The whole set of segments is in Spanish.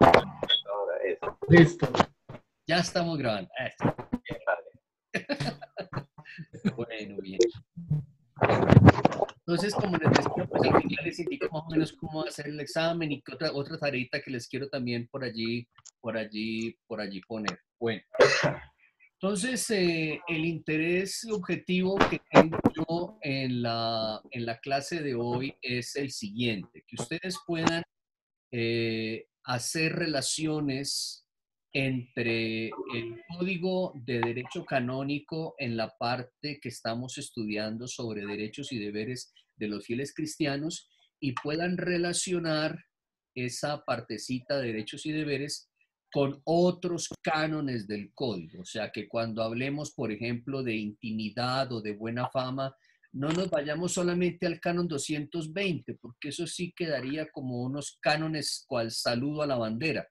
Ahora eso. Listo. Ya estamos grabando. Bien, padre. Bueno, bien. Entonces, como les decía, pues al final les indico más o menos cómo hacer el examen y otra tareita que les quiero también por allí poner. Bueno, entonces el interés objetivo que tengo yo en la clase de hoy es el siguiente, que ustedes puedan hacer relaciones entre el Código de Derecho Canónico en la parte que estamos estudiando sobre derechos y deberes de los fieles cristianos y puedan relacionar esa partecita de derechos y deberes con otros cánones del código. O sea, que cuando hablemos, por ejemplo, de intimidad o de buena fama, no nos vayamos solamente al canon 220, porque eso sí quedaría como unos cánones cual saludo a la bandera,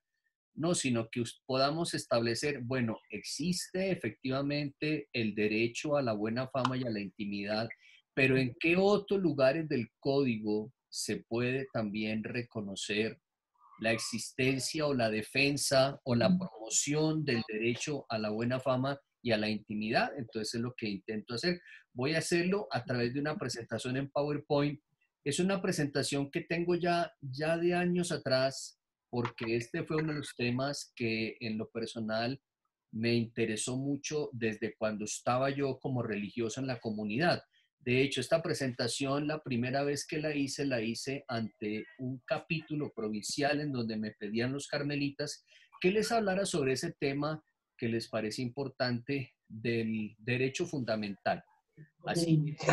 no, sino que podamos establecer, bueno, existe efectivamente el derecho a la buena fama y a la intimidad, pero ¿en qué otros lugares del código se puede también reconocer la existencia o la defensa o la promoción del derecho a la buena fama y a la intimidad? Entonces es lo que intento hacer. Voy a hacerlo a través de una presentación en PowerPoint. Es una presentación que tengo ya de años atrás, porque este fue uno de los temas que en lo personal me interesó mucho desde cuando estaba yo como religioso en la comunidad. De hecho, esta presentación, la primera vez que la hice ante un capítulo provincial en donde me pedían los carmelitas que les hablara sobre ese tema que les parece importante del derecho fundamental. Así que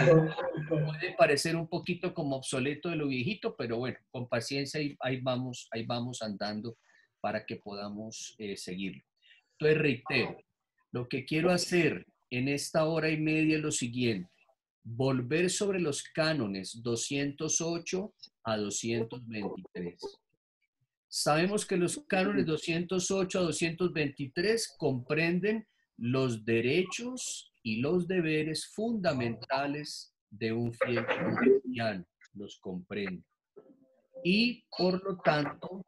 puede parecer un poquito como obsoleto de lo viejito, pero bueno, con paciencia ahí vamos andando para que podamos seguirlo. Entonces, reitero, lo que quiero hacer en esta hora y media es lo siguiente: volver sobre los cánones 208 a 223. Sabemos que los cánones 208 a 223 comprenden los derechos y los deberes fundamentales de un fiel cristiano, los comprende. Y por lo tanto,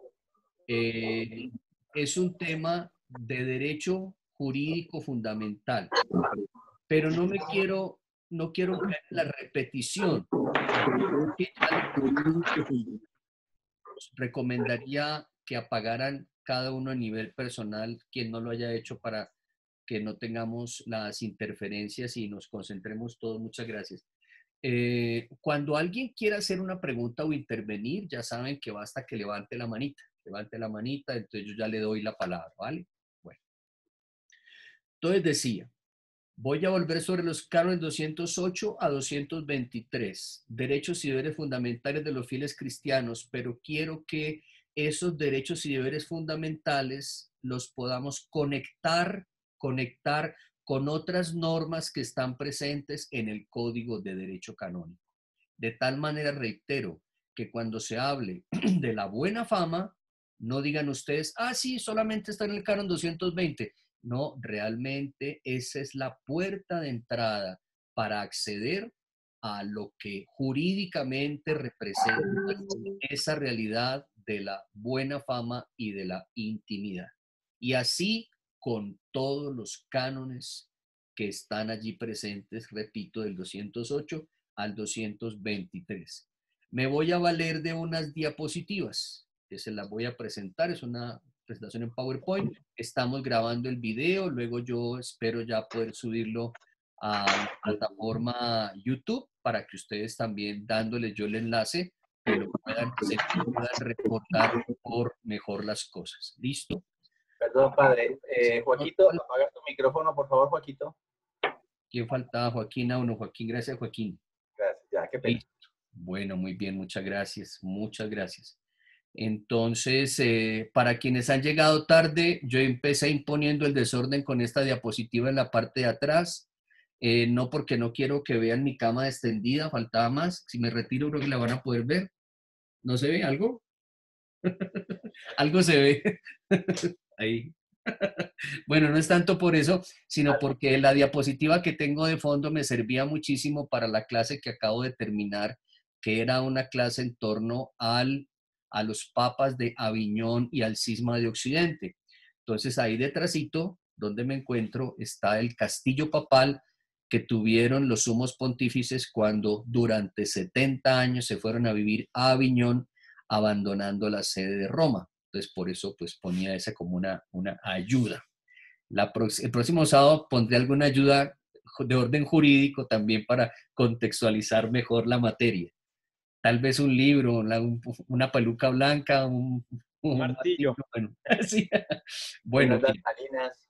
eh, es un tema de derecho jurídico fundamental. Pero no quiero caer en la repetición. Recomendaría que apagaran cada uno a nivel personal, quien no lo haya hecho, para que no tengamos las interferencias y nos concentremos todos. Muchas gracias. Cuando alguien quiera hacer una pregunta o intervenir, ya saben que basta que levante la manita, entonces yo ya le doy la palabra, ¿vale? Bueno, entonces decía, voy a volver sobre los cánones 208 a 223, derechos y deberes fundamentales de los fieles cristianos, pero quiero que esos derechos y deberes fundamentales los podamos conectar con otras normas que están presentes en el Código de Derecho Canónico. De tal manera, reitero, que cuando se hable de la buena fama, no digan ustedes, ah, sí, solamente está en el canon 220. No, realmente esa es la puerta de entrada para acceder a lo que jurídicamente representa esa realidad de la buena fama y de la intimidad. Y así con todos los cánones que están allí presentes, repito, del 208 al 223. Me voy a valer de unas diapositivas que se las voy a presentar. Es una presentación en PowerPoint. Estamos grabando el video, luego yo espero ya poder subirlo a la plataforma YouTube para que ustedes también, dándoles yo el enlace, lo puedan recordar por mejor las cosas. ¿Listo? Perdón, padre. Joaquito, apaga tu micrófono, por favor, Joaquito. ¿Quién faltaba? Joaquín, a uno. Joaquín, gracias, Joaquín. Gracias, ya, qué pena. Listo. Bueno, muy bien, muchas gracias, muchas gracias. Entonces, para quienes han llegado tarde, yo empecé imponiendo el desorden con esta diapositiva en la parte de atrás, no porque no quiero que vean mi cama extendida, faltaba más. Si me retiro creo que la van a poder ver. ¿No se ve algo? Algo se ve. Ahí. Bueno, no es tanto por eso, sino porque la diapositiva que tengo de fondo me servía muchísimo para la clase que acabo de terminar, que era una clase en torno al a los papas de Aviñón y al Cisma de Occidente. Entonces ahí detrásito, donde me encuentro, está el castillo papal que tuvieron los sumos pontífices cuando durante 70 años se fueron a vivir a Aviñón, abandonando la sede de Roma. Entonces por eso pues ponía esa como una ayuda. El próximo sábado pondré alguna ayuda de orden jurídico también para contextualizar mejor la materia. Tal vez un libro, una peluca blanca, un Martillo. Bueno, sí. Bueno, Unas danzarinas.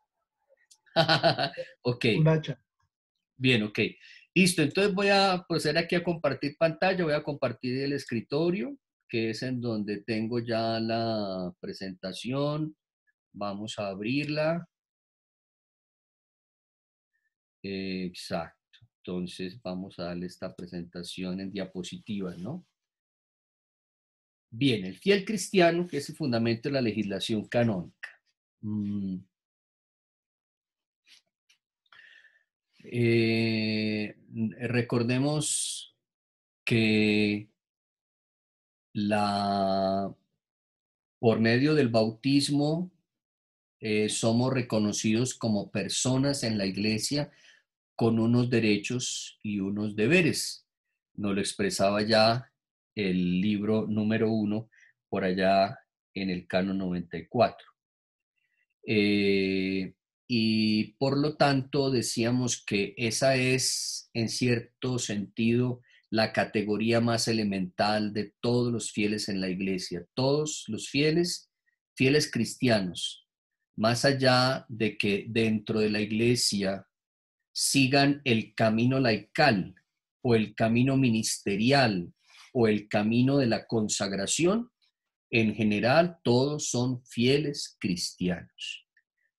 ok, Un hacha. bien, ok. Listo, entonces voy a proceder aquí a compartir pantalla, voy a compartir el escritorio, que es en donde tengo ya la presentación. Vamos a abrirla. Exacto. Entonces vamos a darle esta presentación en diapositivas, ¿no? Bien, el fiel cristiano, que es el fundamento de la legislación canónica. Recordemos que por medio del bautismo somos reconocidos como personas en la iglesia con unos derechos y unos deberes. Nos lo expresaba ya el libro número 1 por allá en el canon 94. Y por lo tanto decíamos que esa es en cierto sentido la categoría más elemental de todos los fieles en la iglesia. Todos los fieles, fieles cristianos, más allá de que dentro de la iglesia sigan el camino laical o el camino ministerial o el camino de la consagración, en general todos son fieles cristianos.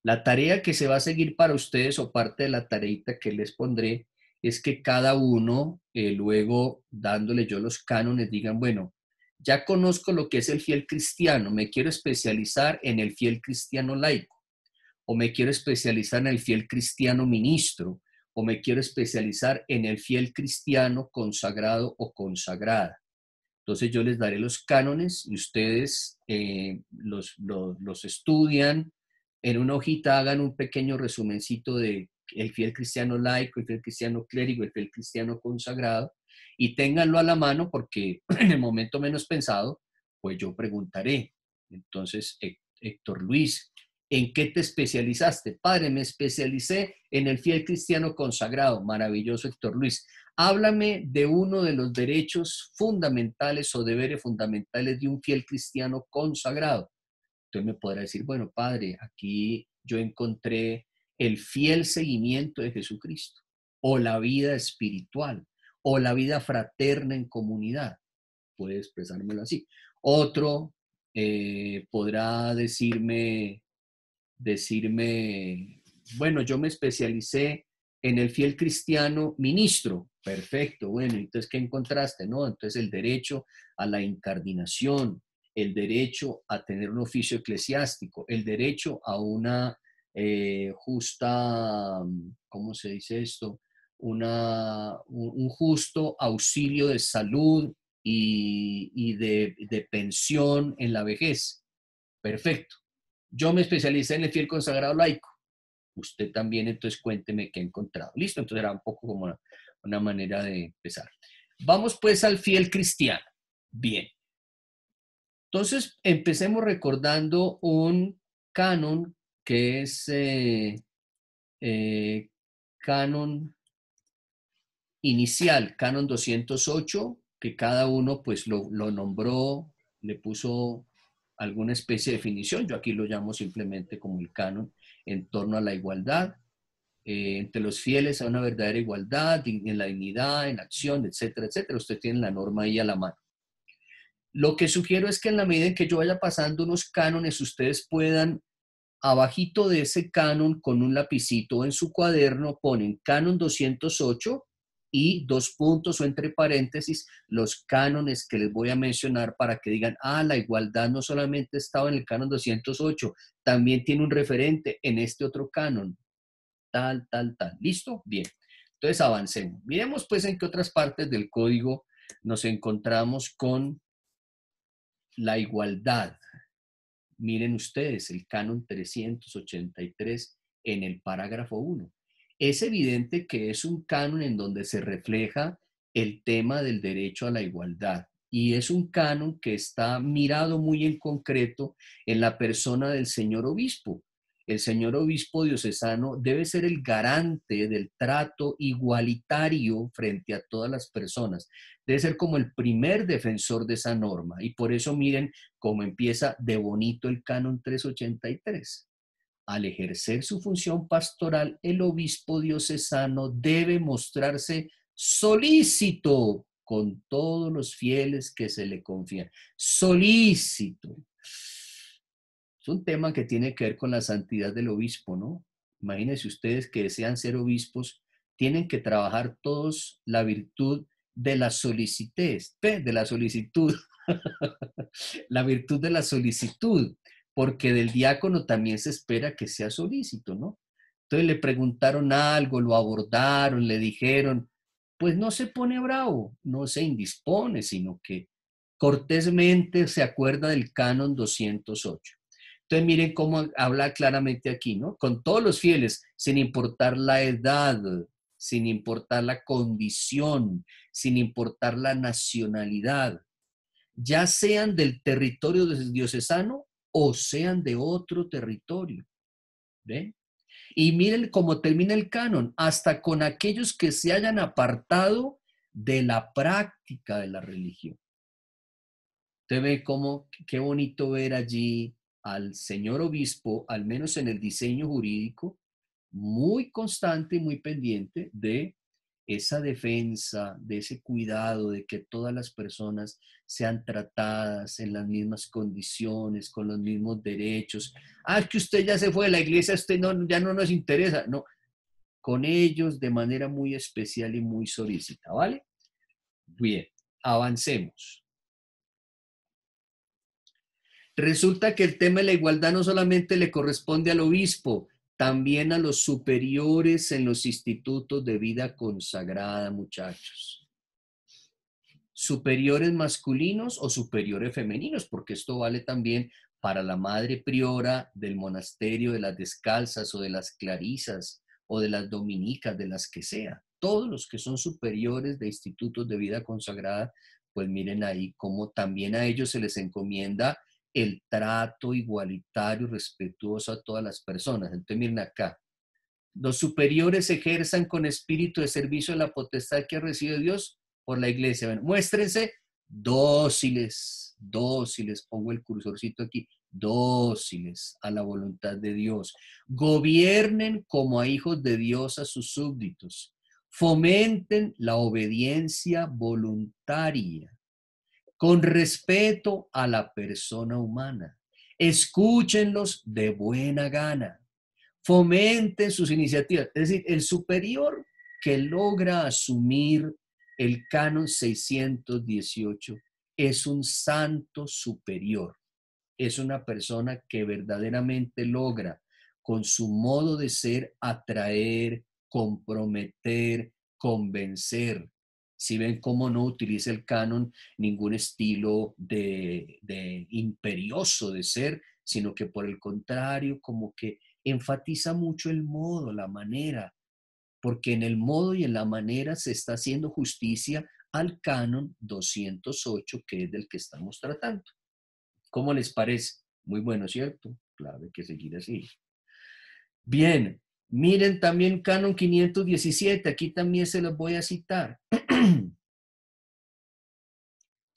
La tarea que se va a seguir para ustedes o parte de la tareita que les pondré es que cada uno, luego dándole yo los cánones, digan, bueno, ya conozco lo que es el fiel cristiano, me quiero especializar en el fiel cristiano laico, o me quiero especializar en el fiel cristiano ministro, o me quiero especializar en el fiel cristiano consagrado o consagrada. Entonces yo les daré los cánones y ustedes los estudian, en una hojita hagan un pequeño resumencito de el fiel cristiano laico, el fiel cristiano clérigo, el fiel cristiano consagrado, y ténganlo a la mano porque en el momento menos pensado, pues yo preguntaré. Entonces, Héctor Luis, ¿en qué te especializaste? Padre, me especialicé en el fiel cristiano consagrado. Maravilloso, Héctor Luis. Háblame de uno de los derechos fundamentales o deberes fundamentales de un fiel cristiano consagrado. Entonces me podrá decir, bueno, padre, aquí yo encontré el fiel seguimiento de Jesucristo, o la vida espiritual, o la vida fraterna en comunidad. Puede expresármelo así. Otro podrá decirme, bueno, yo me especialicé en el fiel cristiano ministro. Perfecto, bueno, entonces, ¿qué encontraste? No, entonces el derecho a la incardinación, el derecho a tener un oficio eclesiástico, el derecho a una justa, ¿cómo se dice esto? Un justo auxilio de salud y de pensión en la vejez. Perfecto. Yo me especialicé en el fiel consagrado laico. Usted también, entonces cuénteme qué ha encontrado. Listo, entonces era un poco como una manera de empezar. Vamos pues al fiel cristiano. Bien. Entonces, empecemos recordando un canon que es canon inicial, canon 208, que cada uno pues lo nombró, le puso alguna especie de definición. Yo aquí lo llamo simplemente como el canon en torno a la igualdad entre los fieles, a una verdadera igualdad en la dignidad, en la acción, etcétera, etcétera. Usted tiene la norma ahí a la mano. Lo que sugiero es que en la medida en que yo vaya pasando unos cánones, ustedes puedan, abajito de ese canon, con un lapicito en su cuaderno, ponen canon 208 y dos puntos o entre paréntesis los cánones que les voy a mencionar para que digan, la igualdad no solamente estaba en el canon 208, también tiene un referente en este otro canon, tal. ¿Listo? Bien. Entonces avancemos. Miremos pues en qué otras partes del código nos encontramos con la igualdad. Miren ustedes, el canon 383 en el parágrafo 1. Es evidente que es un canon en donde se refleja el tema del derecho a la igualdad. Y es un canon que está mirado muy en concreto en la persona del señor obispo. El señor obispo diocesano debe ser el garante del trato igualitario frente a todas las personas. Debe ser como el primer defensor de esa norma. Y por eso miren cómo empieza de bonito el canon 383. Al ejercer su función pastoral, el obispo diocesano debe mostrarse solícito con todos los fieles que se le confían. Solícito. Es un tema que tiene que ver con la santidad del obispo, ¿no? Imagínense ustedes que desean ser obispos, tienen que trabajar todos la virtud de la de la solicitud, la virtud de la solicitud, porque del diácono también se espera que sea solícito, ¿no? Entonces le preguntaron algo, lo abordaron, le dijeron, pues no se pone bravo, no se indispone, sino que cortésmente se acuerda del canon 208. Entonces miren cómo habla claramente aquí, ¿no? Con todos los fieles, sin importar la edad, sin importar la condición, sin importar la nacionalidad, ya sean del territorio diocesano o sean de otro territorio. ¿Ven? Y miren cómo termina el canon, hasta con aquellos que se hayan apartado de la práctica de la religión. Usted ve cómo, qué bonito ver allí al señor obispo, al menos en el diseño jurídico, muy constante y muy pendiente de esa defensa, de ese cuidado de que todas las personas sean tratadas en las mismas condiciones, con los mismos derechos. Ah, es que usted ya se fue de la iglesia, usted no, ya no nos interesa. No, con ellos de manera muy especial y muy solícita, ¿vale? Bien, avancemos. Resulta que el tema de la igualdad no solamente le corresponde al obispo, también a los superiores en los institutos de vida consagrada, muchachos. Superiores masculinos o superiores femeninos, porque esto vale también para la madre priora del monasterio de las Descalzas o de las Clarisas o de las Dominicas, de las que sea. Todos los que son superiores de institutos de vida consagrada, pues miren ahí cómo también a ellos se les encomienda el trato igualitario y respetuoso a todas las personas. Entonces miren acá, los superiores ejerzan con espíritu de servicio la potestad que ha recibido Dios por la iglesia. Bueno, muéstrense dóciles, dóciles, pongo el cursorcito aquí, dóciles a la voluntad de Dios. Gobiernen como a hijos de Dios a sus súbditos. Fomenten la obediencia voluntaria con respeto a la persona humana. Escúchenlos de buena gana. Fomenten sus iniciativas. Es decir, el superior que logra asumir el canon 618 es un santo superior. Es una persona que verdaderamente logra con su modo de ser atraer, comprometer, convencer. Si ven cómo no utiliza el canon ningún estilo de imperioso de ser, sino que por el contrario, como que enfatiza mucho el modo, la manera, porque en el modo y en la manera se está haciendo justicia al canon 208, que es del que estamos tratando. ¿Cómo les parece? Muy bueno, ¿cierto? Claro, hay que seguir así. Bien, miren también canon 517, aquí también se los voy a citar.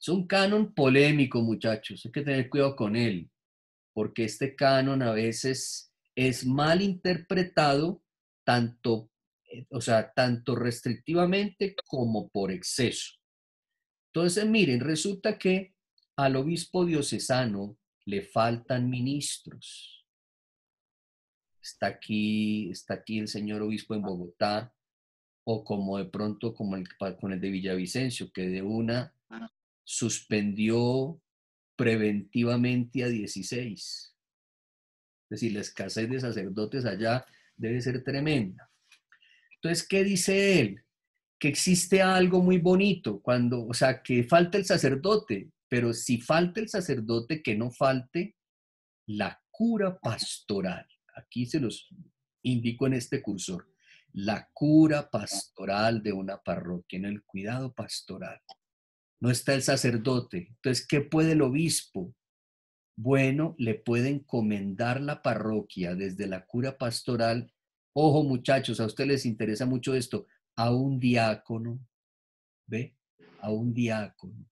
Es un canon polémico, muchachos, hay que tener cuidado con él, porque este canon a veces es mal interpretado tanto, tanto restrictivamente como por exceso. Entonces, miren, resulta que al obispo diocesano le faltan ministros. Está aquí el señor obispo en Bogotá, o como de pronto con el de Villavicencio, que de una suspendió preventivamente a 16. Es decir, la escasez de sacerdotes allá debe ser tremenda. Entonces, ¿qué dice él? Que existe algo muy bonito, que falta el sacerdote, pero si falta el sacerdote, que no falte la cura pastoral. Aquí se los indico en este cursor. La cura pastoral de una parroquia, en el cuidado pastoral. No está el sacerdote. Entonces, ¿qué puede el obispo? Bueno, le puede encomendar la parroquia desde la cura pastoral. Ojo, muchachos, a ustedes les interesa mucho esto, a un diácono, ¿ve? A un diácono.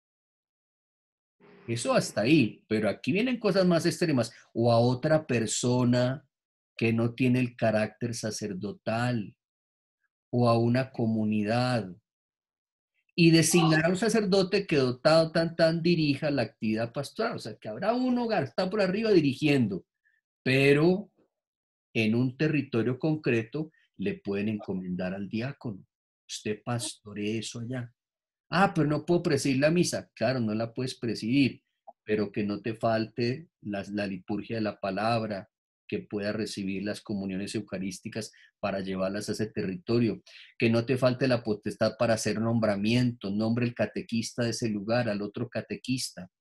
Eso hasta ahí, pero aquí vienen cosas más extremas. O a otra persona que no tiene el carácter sacerdotal, o a una comunidad. Y designar a un sacerdote que dotado tan dirija la actividad pastoral. O sea, que habrá uno que está por arriba dirigiendo, pero en un territorio concreto le pueden encomendar al diácono. Usted pastoree eso allá. Ah, pero no puedo presidir la misa. Claro, no la puedes presidir, pero que no te falte la liturgia de la palabra, que pueda recibir las comuniones eucarísticas para llevarlas a ese territorio, que no te falte la potestad para hacer nombramientos, nombre el catequista de ese lugar, al otro catequista,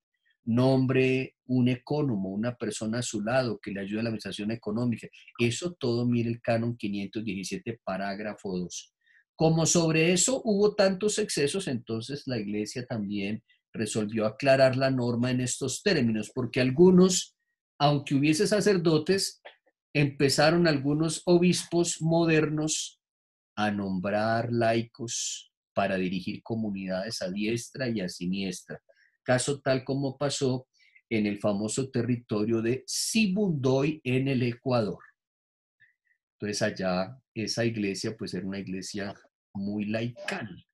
nombre un ecónomo, una persona a su lado que le ayude a la administración económica. Eso todo mire el canon 517, parágrafo 2. Como sobre eso hubo tantos excesos, entonces la iglesia también resolvió aclarar la norma en estos términos, porque algunos, aunque hubiese sacerdotes, empezaron algunos obispos modernos a nombrar laicos para dirigir comunidades a diestra y a siniestra. Caso tal como pasó en el famoso territorio de Sibundoy en el Ecuador. Entonces allá esa iglesia pues era una iglesia muy laical.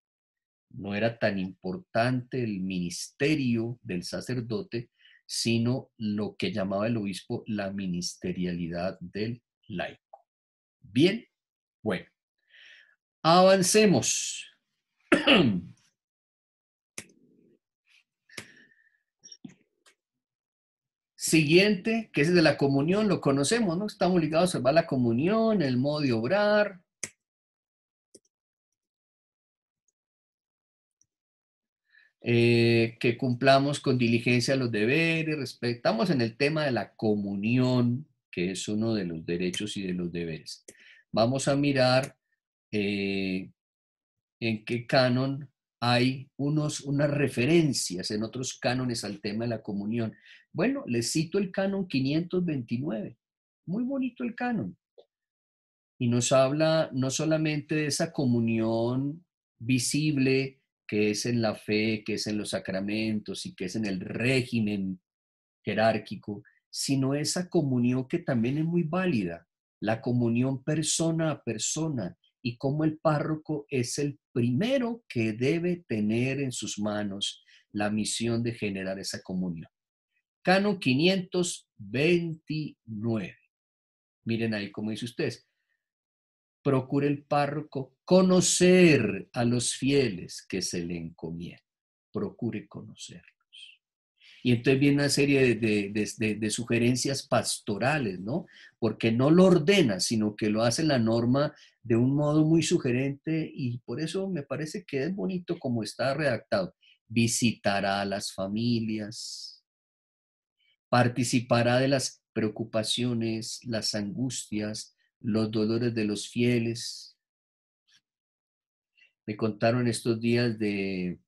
No era tan importante el ministerio del sacerdote, sino lo que llamaba el obispo la ministerialidad del laico. Bien, bueno, avancemos. Siguiente, que es de la comunión, lo conocemos, ¿no? Estamos ligados a observar la comunión, el modo de obrar. Que cumplamos con diligencia los deberes, respetamos en el tema de la comunión, que es uno de los derechos y de los deberes. Vamos a mirar en qué canon hay unas referencias en otros cánones al tema de la comunión. Bueno, les cito el canon 529. Muy bonito el canon. Y nos habla no solamente de esa comunión visible que es en la fe, que es en los sacramentos y que es en el régimen jerárquico, sino esa comunión que también es muy válida, la comunión persona a persona, y cómo el párroco es el primero que debe tener en sus manos la misión de generar esa comunión. Canon 529. Miren ahí cómo dice ustedes. Procure el párroco conocer a los fieles que se le encomiendan. Procure conocerlos. Y entonces viene una serie de sugerencias pastorales, ¿no? Porque no lo ordena, sino que lo hace la norma de un modo muy sugerente, y por eso me parece que es bonito como está redactado. Visitará a las familias, participará de las preocupaciones, las angustias, los dolores de los fieles. Me contaron estos días de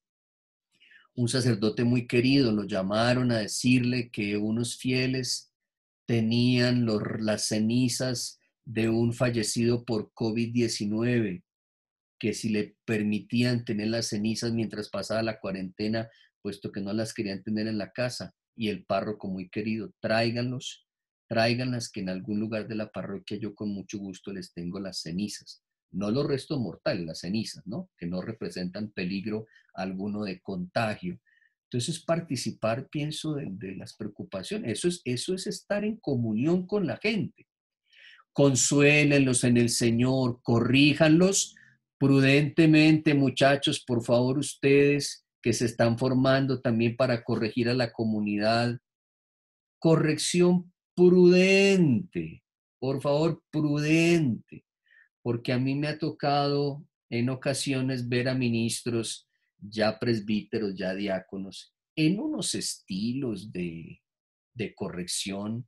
un sacerdote muy querido, lo llamaron a decirle que unos fieles tenían las cenizas de un fallecido por COVID-19, que si le permitían tener las cenizas mientras pasaba la cuarentena, puesto que no las querían tener en la casa. Y el párroco muy querido, tráiganlas, que en algún lugar de la parroquia yo con mucho gusto les tengo las cenizas. No los restos mortales, las cenizas, ¿no? Que no representan peligro alguno de contagio. Entonces, participar, pienso, de las preocupaciones. Eso es estar en comunión con la gente. Consuélenlos en el Señor, corríjanlos prudentemente, muchachos, por favor, ustedes que se están formando también para corregir a la comunidad. Corrección prudente, por favor, prudente, porque a mí me ha tocado en ocasiones ver a ministros, ya presbíteros, ya diáconos, en unos estilos de corrección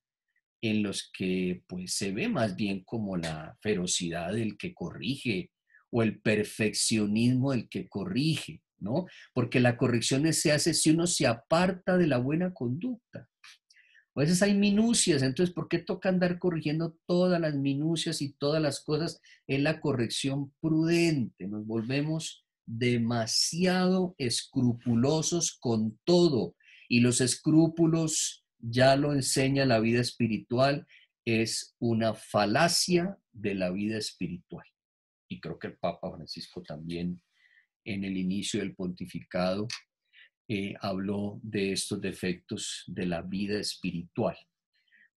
en los que pues se ve más bien como la ferocidad del que corrige o el perfeccionismo del que corrige, ¿no? Porque la corrección se hace si uno se aparta de la buena conducta. A veces hay minucias, entonces ¿por qué toca andar corrigiendo todas las minucias y todas las cosas? Es la corrección prudente, nos volvemos demasiado escrupulosos con todo y los escrúpulos, ya lo enseña la vida espiritual, es una falacia de la vida espiritual. Y creo que el Papa Francisco también en el inicio del pontificado habló de estos defectos de la vida espiritual.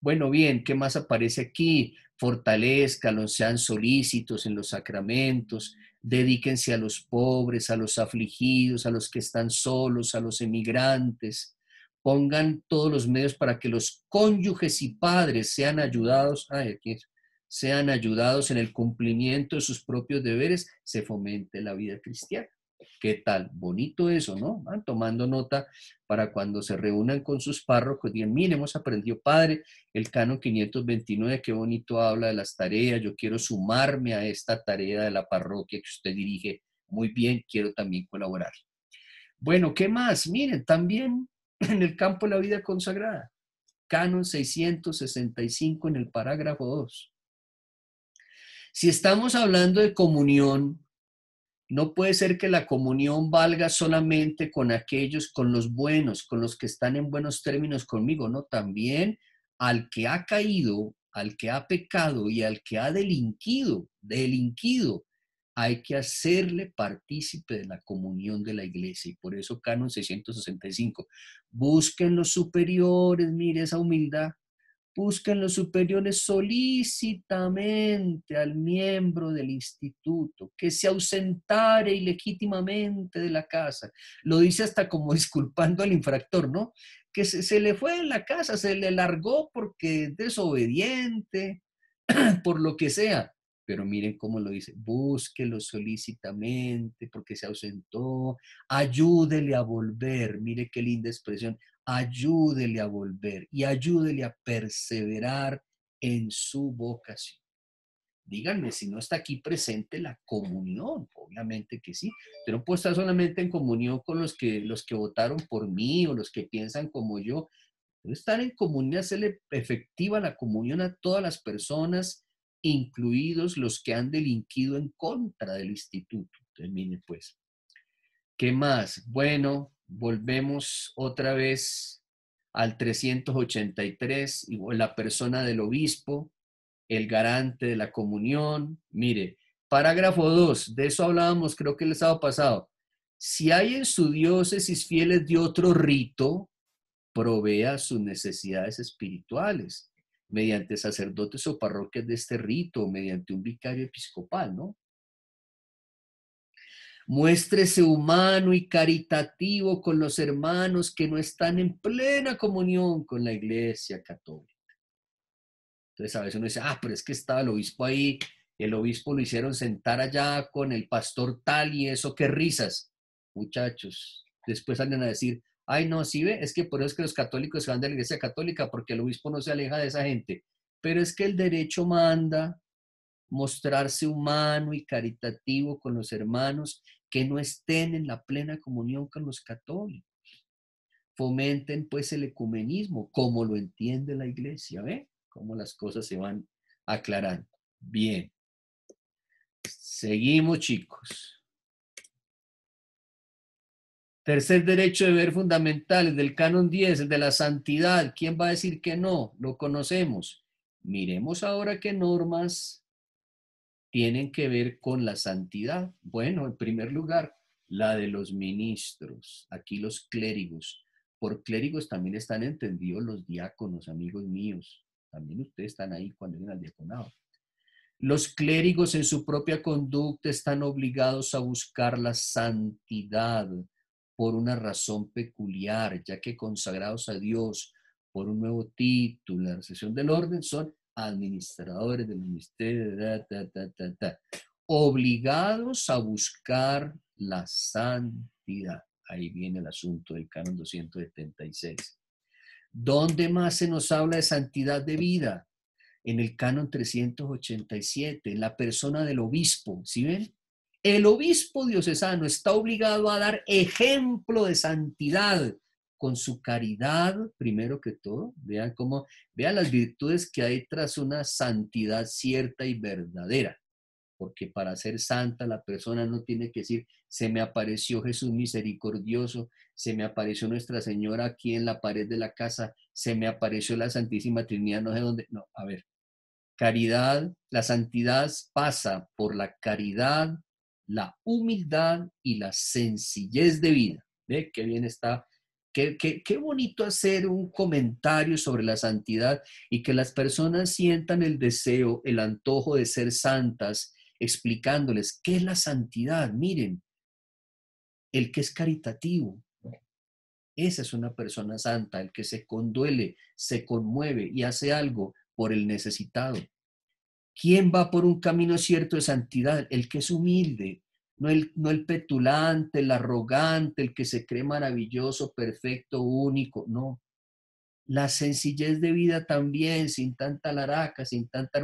Bueno, bien, ¿qué más aparece aquí? Fortalezcanlos, sean solícitos en los sacramentos, dedíquense a los pobres, a los afligidos, a los que están solos, a los emigrantes. Pongan todos los medios para que los cónyuges y padres sean ayudados, sean ayudados en el cumplimiento de sus propios deberes, se fomente la vida cristiana. ¿Qué tal? Bonito eso, ¿no? Van tomando nota para cuando se reúnan con sus párrocos, digan, miren, hemos aprendido, padre, el canon 529, qué bonito habla de las tareas, yo quiero sumarme a esta tarea de la parroquia que usted dirige muy bien, quiero también colaborar. Bueno, ¿qué más? Miren, también en el campo de la vida consagrada, canon 665 en el parágrafo 2. Si estamos hablando de comunión, no puede ser que la comunión valga solamente con aquellos, con los buenos, con los que están en buenos términos conmigo, no, también al que ha caído, al que ha pecado y al que ha delinquido, hay que hacerle partícipe de la comunión de la iglesia. Y por eso canon 665, busquen los superiores, mire esa humildad. Busquen los superiores solícitamente al miembro del instituto que se ausentare ilegítimamente de la casa. Lo dice hasta como disculpando al infractor, ¿no? Que se le fue de la casa, se le largó porque es desobediente, por lo que sea. Pero miren cómo lo dice, búsquelo solícitamente porque se ausentó, ayúdele a volver, mire qué linda expresión, ayúdele a volver y ayúdele a perseverar en su vocación. Díganme si no está aquí presente la comunión, obviamente que sí. Yo no puedo estar solamente en comunión con los que votaron por mí o los que piensan como yo. Debo estar en comunión, hacerle efectiva la comunión a todas las personas, incluidos los que han delinquido en contra del instituto. Entonces, miren pues, ¿qué más? Bueno, volvemos otra vez al 383, la persona del obispo, el garante de la comunión. Mire, parágrafo 2, de eso hablábamos creo que el sábado pasado. Si hay en su diócesis fieles de otro rito, provea sus necesidades espirituales mediante sacerdotes o parroquias de este rito, o mediante un vicario episcopal, ¿no? Muéstrese humano y caritativo con los hermanos que no están en plena comunión con la Iglesia Católica. Entonces a veces uno dice, pero es que estaba el obispo ahí, el obispo lo hicieron sentar allá con el pastor tal y eso, qué risas. Muchachos, después salen a decir, ay no, sí ve, es que por eso es que los católicos se van de la Iglesia Católica, porque el obispo no se aleja de esa gente. Pero es que el derecho manda mostrarse humano y caritativo con los hermanos que no estén en la plena comunión con los católicos. Fomenten pues el ecumenismo, como lo entiende la iglesia, ¿ve? Cómo las cosas se van aclarando. Bien. Seguimos, chicos. Tercer derecho de deber fundamental, el del canon 10, el de la santidad. ¿Quién va a decir que no? Lo conocemos. Miremos ahora qué normas tienen que ver con la santidad. Bueno, en primer lugar, la de los ministros, aquí los clérigos. Por clérigos también están entendidos los diáconos, amigos míos. También ustedes están ahí cuando vienen al diaconado. Los clérigos en su propia conducta están obligados a buscar la santidad por una razón peculiar, ya que consagrados a Dios por un nuevo título, la recepción del orden, son administradores del ministerio, obligados a buscar la santidad. Ahí viene el asunto del canon 276. ¿Dónde más se nos habla de santidad de vida? En el canon 387, en la persona del obispo. ¿Sí ven? El obispo diocesano está obligado a dar ejemplo de santidad con su caridad, primero que todo. Vean las virtudes que hay tras una santidad cierta y verdadera. Porque para ser santa la persona no tiene que decir, se me apareció Jesús misericordioso, se me apareció Nuestra Señora aquí en la pared de la casa, se me apareció la Santísima Trinidad, no sé dónde. No, a ver, caridad, la santidad pasa por la caridad, la humildad y la sencillez de vida. ¿Ve? Qué bien está. Qué bonito hacer un comentario sobre la santidad y que las personas sientan el deseo, el antojo de ser santas, explicándoles qué es la santidad. Miren, el que es caritativo, esa es una persona santa, el que se conduele, se conmueve y hace algo por el necesitado. ¿Quién va por un camino cierto de santidad? El que es humilde, no el petulante, el arrogante, el que se cree maravilloso, perfecto, único, no. La sencillez de vida también, sin tanta laraca, sin tanta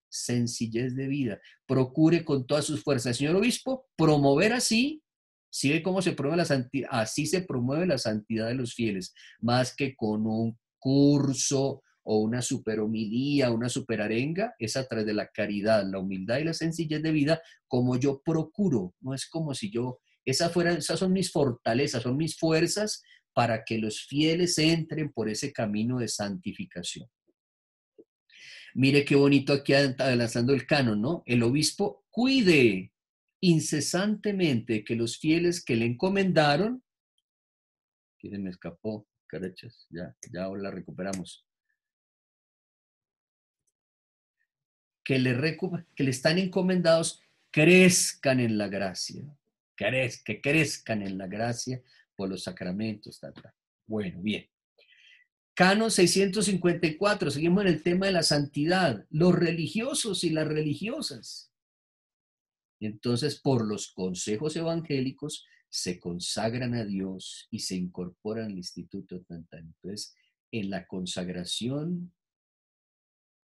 sencillez de vida. Procure con todas sus fuerzas. Señor obispo, promover así, ¿sí ve cómo se promueve la santidad? Así se promueve la santidad de los fieles, más que con un curso o una super homilía, una super arenga, es a través de la caridad, la humildad y la sencillez de vida, como yo procuro. No es como si yo, esas son mis fortalezas, son mis fuerzas para que los fieles entren por ese camino de santificación. Mire qué bonito aquí adelantando el canon, ¿no? El obispo cuide incesantemente que los fieles que le encomendaron, que se me escapó, carachas, ya la recuperamos, que le están encomendados crezcan en la gracia, que crezcan en la gracia por los sacramentos, tal. Bueno, bien. Canon 654, seguimos en el tema de la santidad, los religiosos y las religiosas. Entonces, por los consejos evangélicos, se consagran a Dios y se incorporan al instituto tantal. Entonces, en la consagración,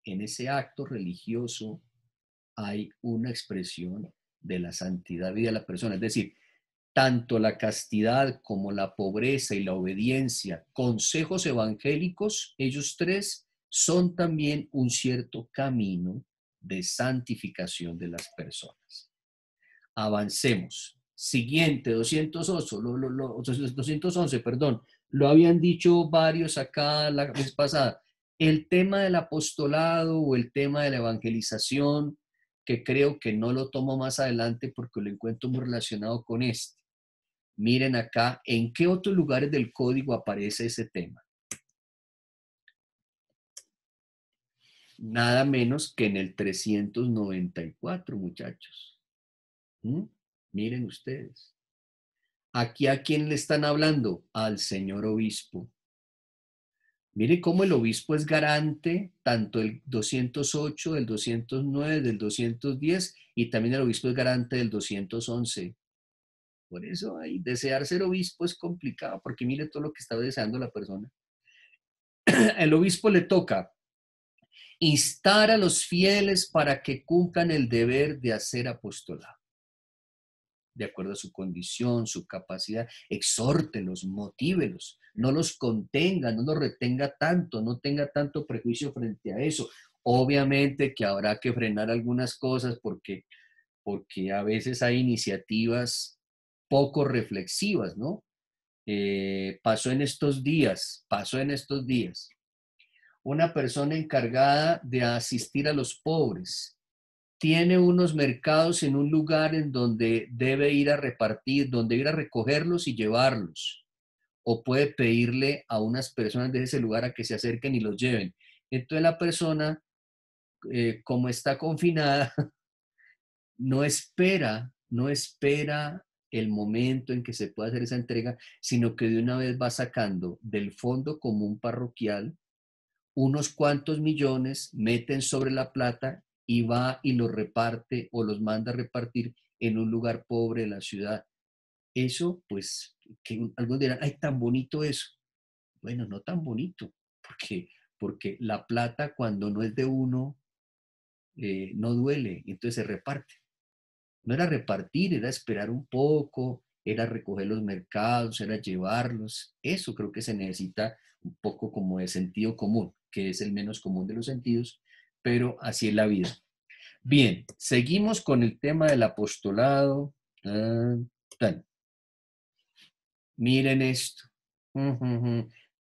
en ese acto religioso, hay una expresión de la santidad de vida de la persona. Es decir, tanto la castidad como la pobreza y la obediencia, consejos evangélicos, ellos tres son también un cierto camino de santificación de las personas. Avancemos. Siguiente, 211, perdón. Lo habían dicho varios acá la vez pasada. El tema del apostolado o el tema de la evangelización, que creo que no lo tomo más adelante porque lo encuentro muy relacionado con este. Miren acá, ¿en qué otros lugares del código aparece ese tema? Nada menos que en el 394, muchachos. Miren ustedes. Aquí a quién le están hablando, al señor obispo. Miren cómo el obispo es garante, tanto el 208, del 209, del 210, y también el obispo es garante del 211. Por eso ahí, desear ser obispo es complicado, porque mire todo lo que está deseando la persona. El obispo le toca instar a los fieles para que cumplan el deber de hacer apostolado. De acuerdo a su condición, su capacidad, exhórtelos, motívelos, no los contenga, no los retenga tanto, no tenga tanto prejuicio frente a eso. Obviamente que habrá que frenar algunas cosas porque a veces hay iniciativas poco reflexivas, ¿no? Pasó en estos días. Una persona encargada de asistir a los pobres tiene unos mercados en un lugar en donde debe ir a repartir, donde ir a recogerlos y llevarlos. O puede pedirle a unas personas de ese lugar a que se acerquen y los lleven. Entonces la persona, como está confinada, no espera el momento en que se pueda hacer esa entrega, sino que de una vez va sacando del fondo común parroquial unos cuantos millones, meten sobre la plata y va y los reparte o los manda a repartir en un lugar pobre de la ciudad. Eso, pues, que algunos dirán, ay, tan bonito eso. Bueno, no tan bonito, porque la plata cuando no es de uno, no duele, y entonces se reparte. No era repartir, era esperar un poco, era recoger los mercados, era llevarlos. Eso creo que se necesita un poco como de sentido común, que es el menos común de los sentidos, pero así es la vida. Bien, seguimos con el tema del apostolado. Miren esto.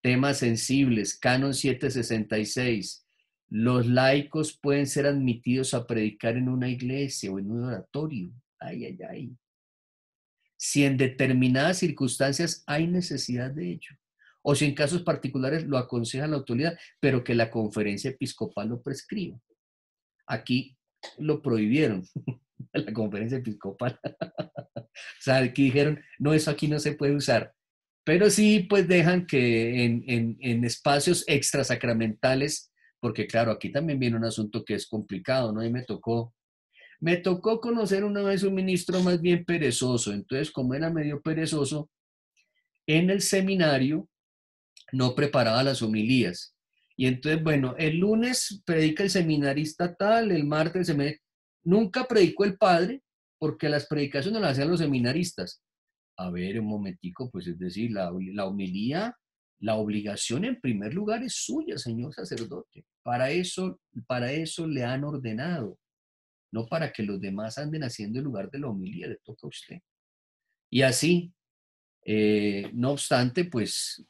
Temas sensibles, Canon 766. Los laicos pueden ser admitidos a predicar en una iglesia o en un oratorio. Ay, ay, ay. Si en determinadas circunstancias hay necesidad de ello. O si en casos particulares lo aconseja la autoridad, pero que la conferencia episcopal lo prescriba. Aquí lo prohibieron, la conferencia episcopal. O sea, aquí dijeron, no, eso aquí no se puede usar. Pero sí, pues dejan que en espacios extrasacramentales, porque claro, aquí también viene un asunto que es complicado, ¿no? Y me tocó conocer una vez un ministro más bien perezoso. Entonces, como era medio perezoso, en el seminario no preparaba las homilías. Y entonces, bueno, el lunes predica el seminarista tal, el martes nunca predicó el padre, porque las predicaciones las hacían los seminaristas. A ver, un momentico, pues es decir, la homilía, la obligación en primer lugar es suya, señor sacerdote. Para eso le han ordenado, no para que los demás anden haciendo el lugar de la homilía, le toca a usted. Y así, no obstante, pues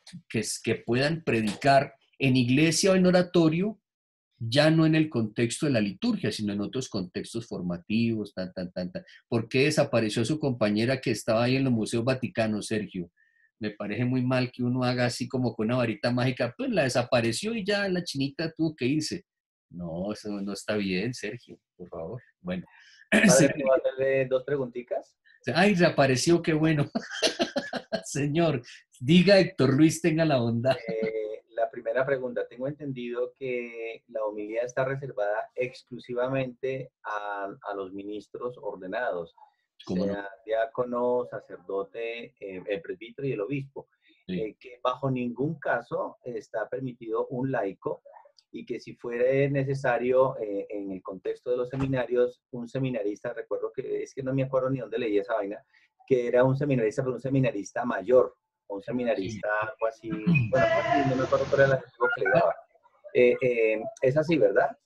que puedan predicar en iglesia o en oratorio, ya no en el contexto de la liturgia, sino en otros contextos formativos, ¿Por qué desapareció su compañera que estaba ahí en los museos vaticanos, Sergio? Me parece muy mal que uno haga así como con una varita mágica, pues la desapareció y ya la chinita tuvo que irse. No, eso no está bien, Sergio, por favor. Bueno. Padre, ¿puedo hacerle dos preguntitas? Ay, reapareció, qué bueno. Señor, diga Héctor Luis, tenga la bondad. La primera pregunta, tengo entendido que la homilía está reservada exclusivamente a los ministros ordenados, ¿Cómo no? sea diácono, sacerdote, el presbítero y el obispo, Sí. que bajo ningún caso está permitido un laico y que si fuera necesario en el contexto de los seminarios, un seminarista, recuerdo que es que no me acuerdo ni dónde leí esa vaina, que era un seminarista, pero un seminarista mayor, o un Sí. seminarista, algo así, bueno, algo así, no me acuerdo cuál era el adjetivo que le daba. Es así, ¿verdad?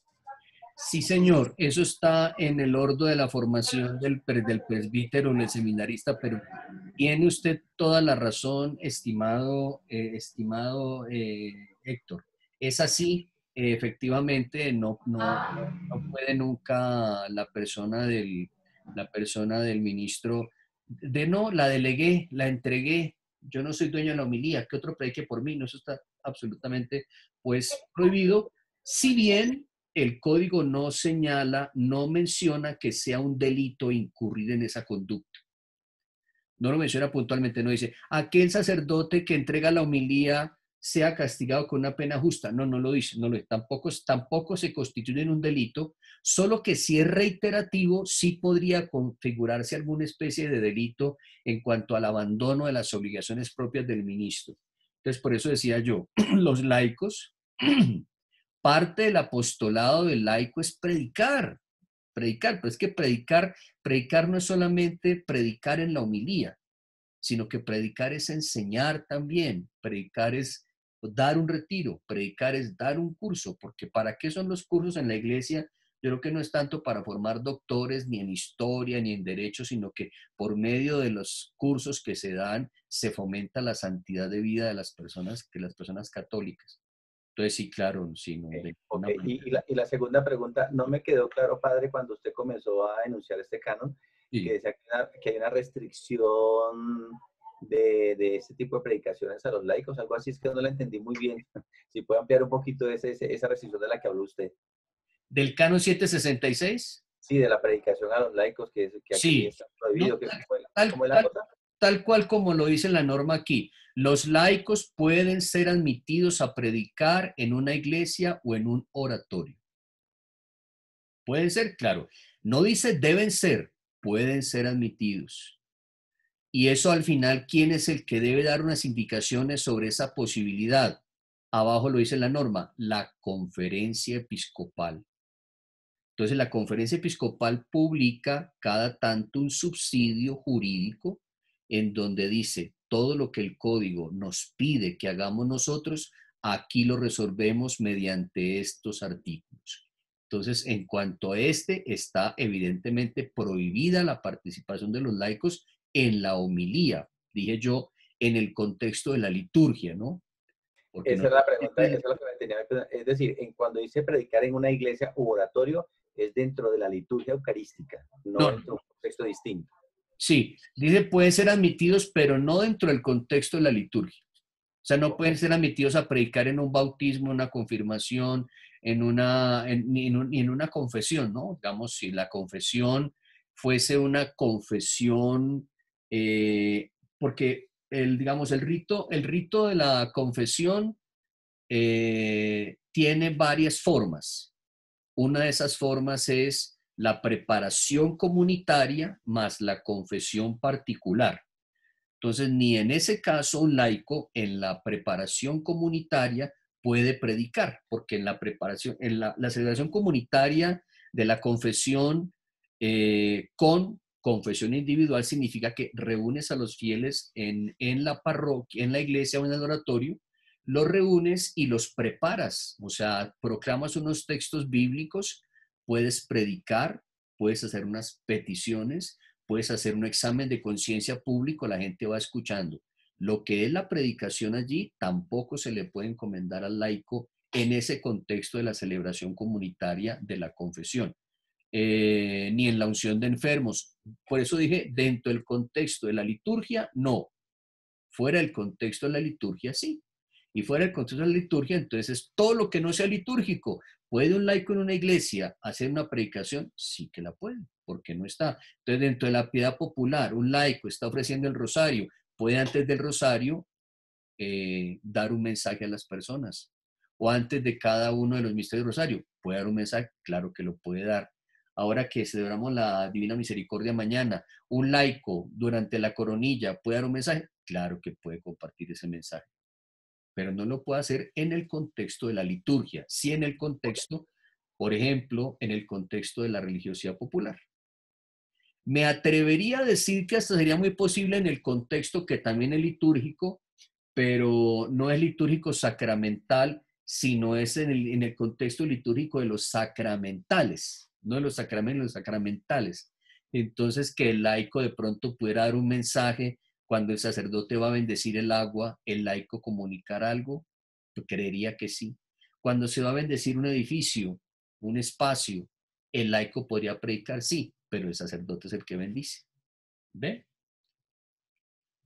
Sí, señor, eso está en el orden de la formación del presbítero en el seminarista, pero tiene usted toda la razón, estimado Héctor. Es así, efectivamente, no puede nunca la persona del ministro, no, la delegué, la entregué, yo no soy dueño de la homilía, que otro predique por mí, no, eso está absolutamente, pues, prohibido, si bien el código no señala, no menciona que sea un delito incurrir en esa conducta. No lo menciona puntualmente, no dice, aquel sacerdote que entrega la homilía sea castigado con una pena justa. No, no lo dice, no lo dice. Tampoco se constituye en un delito, solo que si es reiterativo, sí podría configurarse alguna especie de delito en cuanto al abandono de las obligaciones propias del ministro. Entonces, por eso decía yo, los laicos parte del apostolado del laico es predicar, pero es que predicar no es solamente predicar en la homilía, sino que predicar es enseñar también, predicar es dar un retiro, predicar es dar un curso, porque ¿para qué son los cursos en la iglesia? Yo creo que no es tanto para formar doctores ni en historia ni en derecho, sino que por medio de los cursos que se dan se fomenta la santidad de vida de las personas católicas. Entonces, sí, claro, sí, no, de Ok, ninguna manera. y la segunda pregunta, no me quedó claro, padre, cuando usted comenzó a denunciar este canon, que Sí. decía que hay una restricción de este tipo de predicaciones a los laicos, algo así, es que no la entendí muy bien. Si puede ampliar un poquito esa restricción de la que habló usted. ¿Del Canon 766? Sí, de la predicación a los laicos, que aquí Sí. está No, prohibido. tal, ¿Cómo es la tal, cosa? tal cual como lo dice la norma aquí. Los laicos pueden ser admitidos a predicar en una iglesia o en un oratorio. Pueden ser, claro. No dice deben ser, pueden ser admitidos. Y eso al final, ¿quién es el que debe dar unas indicaciones sobre esa posibilidad? Abajo lo dice la norma, la conferencia episcopal. Entonces, la conferencia episcopal publica cada tanto un subsidio jurídico en donde dice todo lo que el código nos pide que hagamos nosotros, aquí lo resolvemos mediante estos artículos. Entonces, en cuanto a este, está evidentemente prohibida la participación de los laicos en la homilía, dije yo, en el contexto de la liturgia, ¿no? Porque Esa es la pregunta, eso normalmente es lo que me tenía. Es decir, cuando dice predicar en una iglesia u oratorio, es dentro de la liturgia eucarística, no no, dentro de un contexto distinto. sí, dice pueden ser admitidos, pero no dentro del contexto de la liturgia. O sea, no Ok. pueden ser admitidos a predicar en un bautismo, en una confirmación, ni en una confesión, ¿no? Digamos, si la confesión fuese una confesión, porque digamos, el rito de la confesión tiene varias formas. Una de esas formas es la preparación comunitaria más la confesión particular. Entonces, ni en ese caso un laico en la preparación comunitaria puede predicar, porque en la preparación, en la celebración comunitaria de la confesión con confesión individual significa que reúnes a los fieles en la parroquia, en la iglesia o en el oratorio, los reúnes y los preparas, o sea, proclamas unos textos bíblicos, puedes predicar, puedes hacer unas peticiones, puedes hacer un examen de conciencia público, la gente va escuchando. Lo que es la predicación allí tampoco se le puede encomendar al laico en ese contexto de la celebración comunitaria de la confesión, ni en la unción de enfermos. Por eso dije, dentro del contexto de la liturgia, no. Fuera del contexto de la liturgia, sí. Y fuera del contexto de la liturgia, entonces todo lo que no sea litúrgico. ¿Puede un laico en una iglesia hacer una predicación? Sí que la puede, porque no está. Entonces, dentro de la piedad popular, un laico está ofreciendo el rosario, puede antes del rosario dar un mensaje a las personas. O antes de cada uno de los misterios del rosario, puede dar un mensaje, claro que lo puede dar. Ahora que celebramos la Divina Misericordia mañana, un laico durante la coronilla puede dar un mensaje, claro que puede compartir ese mensaje, pero no lo puede hacer en el contexto de la liturgia, sí en el contexto, por ejemplo, en el contexto de la religiosidad popular. Me atrevería a decir que hasta sería muy posible en el contexto que también es litúrgico, pero no es litúrgico sacramental, sino es en el contexto litúrgico de los sacramentales, no de los sacramentos, los sacramentales. Entonces, que el laico de pronto pudiera dar un mensaje cuando el sacerdote va a bendecir el agua, el laico comunicar algo, yo creería que sí. Cuando se va a bendecir un edificio, un espacio, el laico podría predicar, sí, pero el sacerdote es el que bendice. ¿Ve?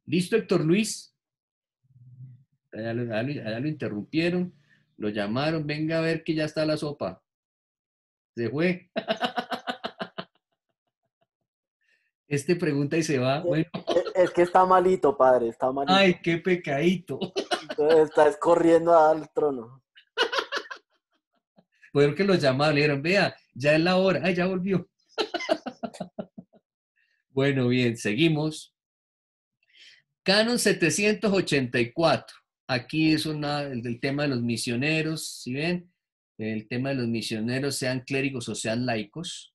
¿Listo, Héctor Luis? Allá lo interrumpieron, lo llamaron, venga a ver que ya está la sopa. Se fue. Este pregunta y se va. Bueno, Es que está malito, padre, está malito. ay, qué pecadito. Entonces está escorriendo al trono. Por que lo llamaron, le dijeron, vea, ya es la hora. Ay, ya volvió. Bueno, bien, seguimos. Canon 784. Aquí es el tema de los misioneros, ¿sí ven? El tema de los misioneros, sean clérigos o sean laicos,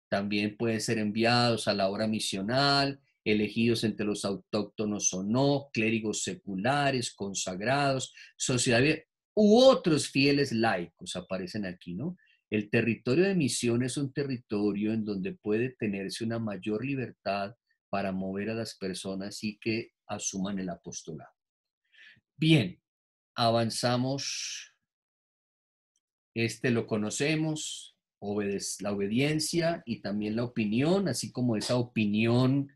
también pueden ser enviados a la obra misional, elegidos entre los autóctonos o no, clérigos seculares, consagrados, sociedad u otros fieles laicos aparecen aquí, ¿no? El territorio de misión es un territorio en donde puede tenerse una mayor libertad para mover a las personas y que asuman el apostolado. Bien, avanzamos. Este lo conocemos, la obediencia y también la opinión, así como esa opinión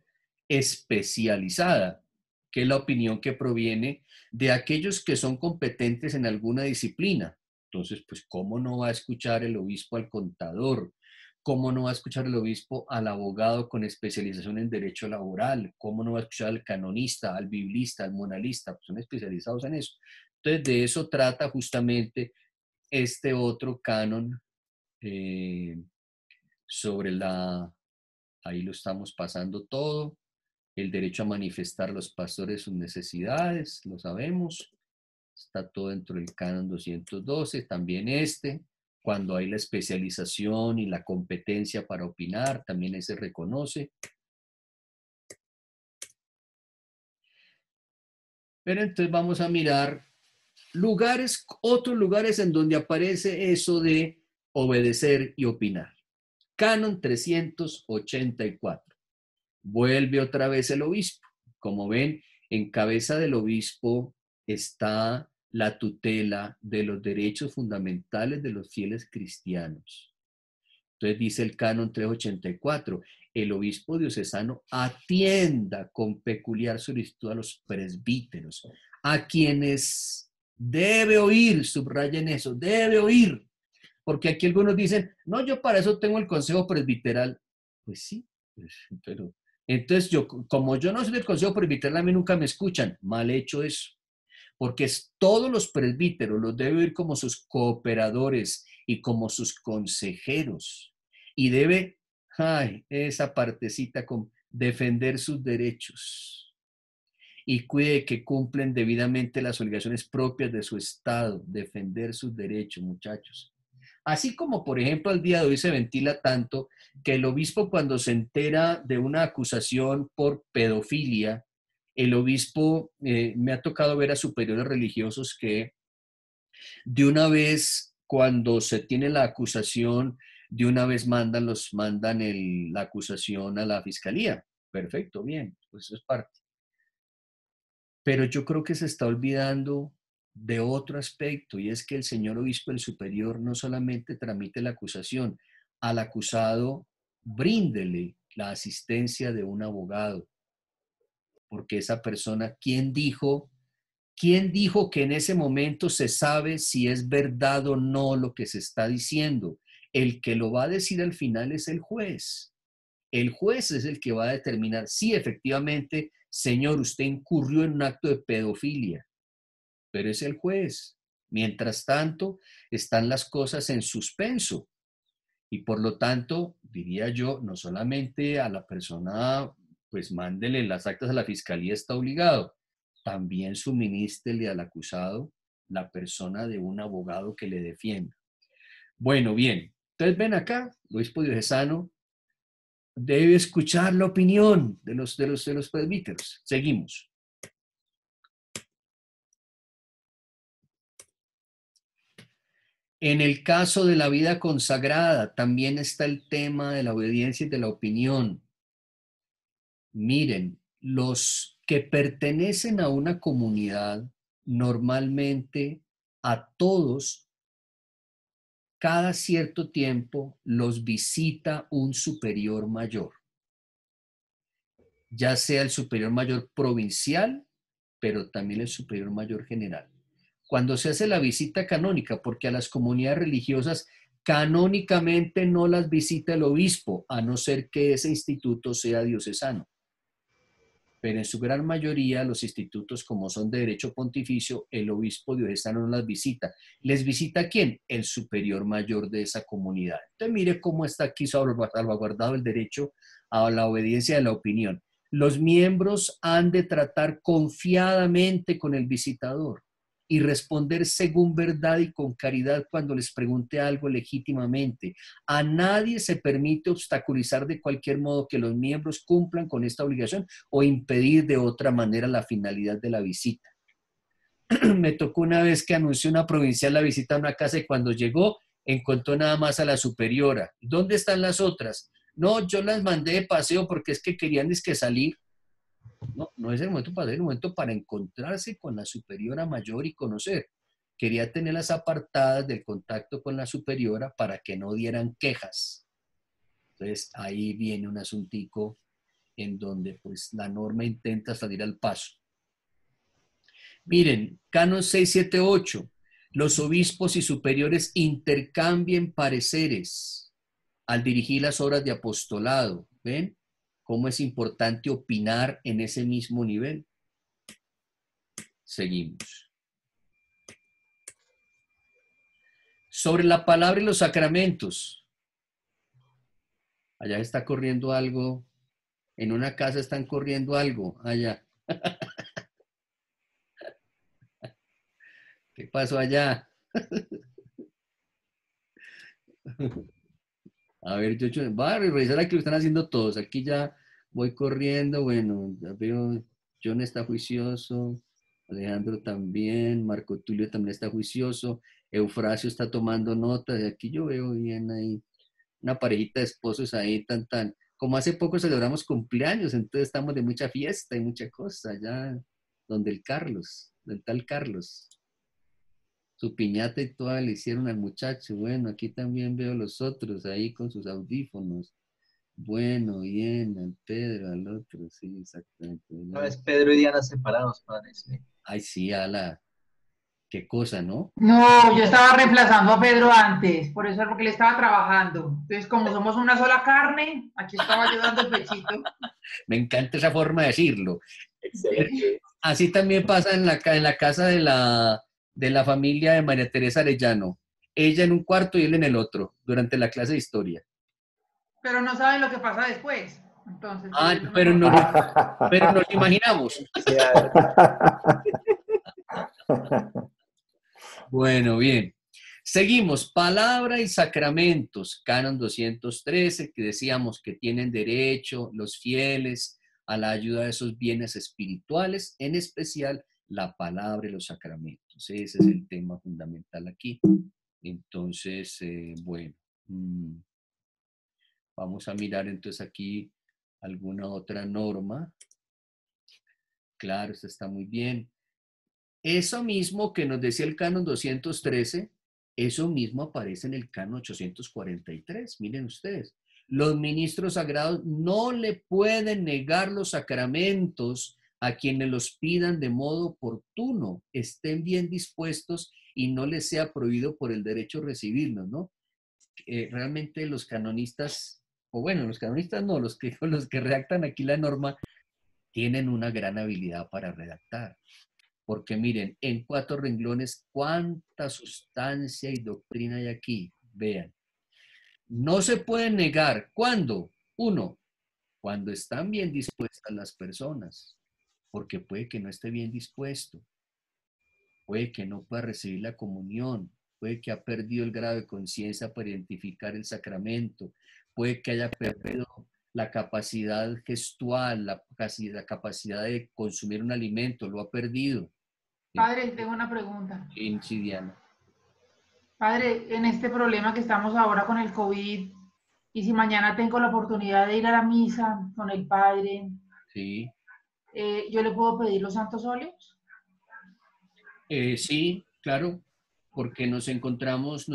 especializada, que es la opinión que proviene de aquellos que son competentes en alguna disciplina. Entonces, pues, ¿cómo no va a escuchar el obispo al contador? ¿Cómo no va a escuchar el obispo al abogado con especialización en derecho laboral? ¿Cómo no va a escuchar al canonista, al biblista, al monalista? Pues son especializados en eso. Entonces, de eso trata justamente este otro canon eh, sobre ahí lo estamos pasando todo, el derecho a manifestar a los pastores sus necesidades, lo sabemos. Está todo dentro del canon 212, también cuando hay la especialización y la competencia para opinar, también ese reconoce. Pero entonces vamos a mirar otros lugares en donde aparece eso de obedecer y opinar. Canon 384. Vuelve otra vez el obispo. Como ven, en cabeza del obispo está la tutela de los derechos fundamentales de los fieles cristianos. Entonces dice el canon 384, el obispo diocesano atienda con peculiar solicitud a los presbíteros, a quienes debe oír, subrayen eso, debe oír, porque aquí algunos dicen, no, yo para eso tengo el consejo presbiteral. Pues sí, pero entonces como yo no soy del consejo presbiteral, a mí nunca me escuchan. Mal hecho eso, porque todos los presbíteros los debe oír como sus cooperadores y como sus consejeros. Y debe, esa partecita, con defender sus derechos. Y cuide que cumplen debidamente las obligaciones propias de su Estado, defender sus derechos, muchachos. Así como, por ejemplo, al día de hoy se ventila tanto que el obispo, cuando se entera de una acusación por pedofilia, el obispo, me ha tocado ver a superiores religiosos que de una vez, cuando se tiene la acusación, de una vez mandan la acusación a la fiscalía. Perfecto, bien, pues eso es parte. Pero yo creo que se está olvidando de otro aspecto, y es que el señor obispo, el superior, no solamente tramite la acusación, al acusado bríndele la asistencia de un abogado, porque esa persona, ¿quién dijo que en ese momento se sabe si es verdad o no lo que se está diciendo? El que lo va a decir al final es el juez. El juez es el que va a determinar si efectivamente, señor, usted incurrió en un acto de pedofilia, pero es el juez. Mientras tanto, están las cosas en suspenso y por lo tanto, diría yo, no solamente a la persona, pues mándele las actas a la fiscalía, está obligado, también suministrele al acusado la persona de un abogado que le defienda. Bueno, bien, entonces ven acá, el obispo diocesano debe escuchar la opinión de los presbíteros. Seguimos. En el caso de la vida consagrada, también está el tema de la obediencia y de la opinión. Miren, los que pertenecen a una comunidad, normalmente a todos, cada cierto tiempo los visita un superior mayor, ya sea el superior mayor provincial, pero también el superior mayor general. Cuando se hace la visita canónica, porque a las comunidades religiosas canónicamente no las visita el obispo, a no ser que ese instituto sea diocesano. Pero en su gran mayoría los institutos, como son de derecho pontificio, el obispo diocesano no las visita. ¿Les visita quién? El superior mayor de esa comunidad. Entonces mire cómo está aquí salvaguardado el derecho a la obediencia de la opinión. Los miembros han de tratar confiadamente con el visitador y responder según verdad y con caridad cuando les pregunte algo legítimamente. A nadie se permite obstaculizar de cualquier modo que los miembros cumplan con esta obligación o impedir de otra manera la finalidad de la visita. Me tocó una vez que anunció una provincial la visita a una casa y cuando llegó encontró nada más a la superiora. ¿Dónde están las otras? No, yo las mandé de paseo porque es que querían salir. No, no es el momento para salir, es el momento para encontrarse con la superiora mayor y conocer. Quería tenerlas apartadas del contacto con la superiora para que no dieran quejas. Entonces ahí viene un asuntico en donde pues la norma intenta salir al paso. Miren, canon 678, los obispos y superiores intercambien pareceres al dirigir las obras de apostolado. ¿Ven cómo es importante opinar en ese mismo nivel? Seguimos. Sobre la palabra y los sacramentos. Allá está corriendo algo En una casa están corriendo algo allá. ¿Qué pasó allá? A ver, yo voy a revisar aquí lo están haciendo todos. Aquí ya voy corriendo. Bueno, ya veo, John está juicioso, Alejandro también, Marco Tulio también está juicioso, Eufrasio está tomando notas. Y aquí yo veo bien ahí una parejita de esposos ahí, tan, tan. Como hace poco celebramos cumpleaños, entonces estamos de mucha fiesta y mucha cosa, ya donde el Carlos, del tal Carlos. Su piñata y toda le hicieron al muchacho. Bueno, aquí también veo los otros ahí con sus audífonos. Bueno, bien, al Pedro, al otro, sí, exactamente. No, es Pedro y Diana separados, padre. Sí. Ay, sí, ala, qué cosa, ¿no? No, yo estaba reemplazando a Pedro antes, por eso es porque él estaba trabajando. Entonces, como somos una sola carne, aquí estaba yo dando el pechito. Me encanta esa forma de decirlo. Excelente. Así también pasa en la casa de la familia de María Teresa Arellano. Ella en un cuarto y él en el otro, durante la clase de historia. Pero no saben lo que pasa después. Entonces, Ah, eso pero mejor. pero nos imaginamos. O sea, Bueno, bien. Seguimos. Palabra y sacramentos. Canon 213, que decíamos que tienen derecho los fieles a la ayuda de esos bienes espirituales, en especial la palabra y los sacramentos. Ese es el tema fundamental aquí. Entonces, bueno, vamos a mirar entonces aquí alguna otra norma. Claro, esta está muy bien. Eso mismo que nos decía el canon 213, eso mismo aparece en el canon 843. Miren ustedes, los ministros sagrados no le pueden negar los sacramentos a quienes los pidan de modo oportuno, estén bien dispuestos y no les sea prohibido por el derecho recibirlos, ¿no? Realmente los canonistas, o bueno, los canonistas no, los que redactan aquí la norma, tienen una gran habilidad para redactar. Porque miren, en 4 renglones, cuánta sustancia y doctrina hay aquí. Vean, no se puede negar. ¿Cuándo? 1, cuando están bien dispuestas las personas, porque puede que no esté bien dispuesto, puede que no pueda recibir la comunión, puede que ha perdido el grado de conciencia para identificar el sacramento, puede que haya perdido la capacidad gestual, la capacidad de consumir un alimento, lo ha perdido. Padre, tengo una pregunta. Sí, Diana. Padre, en este problema que estamos ahora con el COVID, y si mañana tengo la oportunidad de ir a la misa con el Padre, Sí. ¿yo le puedo pedir los santos óleos? Sí, claro, porque nos encontramos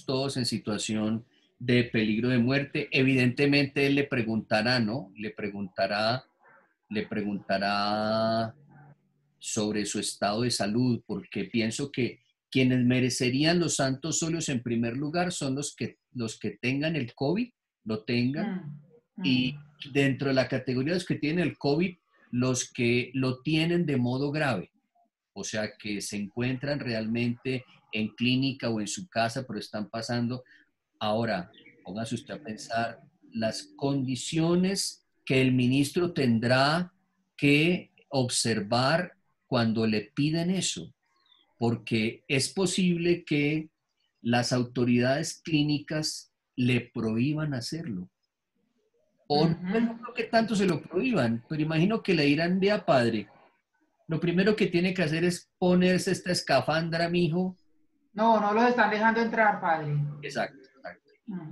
todos en situación de peligro de muerte. Evidentemente él le preguntará, ¿no? Le preguntará sobre su estado de salud, porque pienso que quienes merecerían los santos óleos en primer lugar son los que tengan el COVID, lo tengan, y dentro de la categoría de los que tienen el COVID, los que lo tienen de modo grave. O sea, que se encuentran realmente en clínica o en su casa, pero están pasando. Ahora, póngase usted a pensar las condiciones que el ministro tendrá que observar cuando le piden eso, porque es posible que las autoridades clínicas le prohíban hacerlo. O no creo que tanto se lo prohíban, pero imagino que le dirán, vea padre, lo primero que tiene que hacer es ponerse esta escafandra, mijo. No, no los están dejando entrar, Padre. Exacto.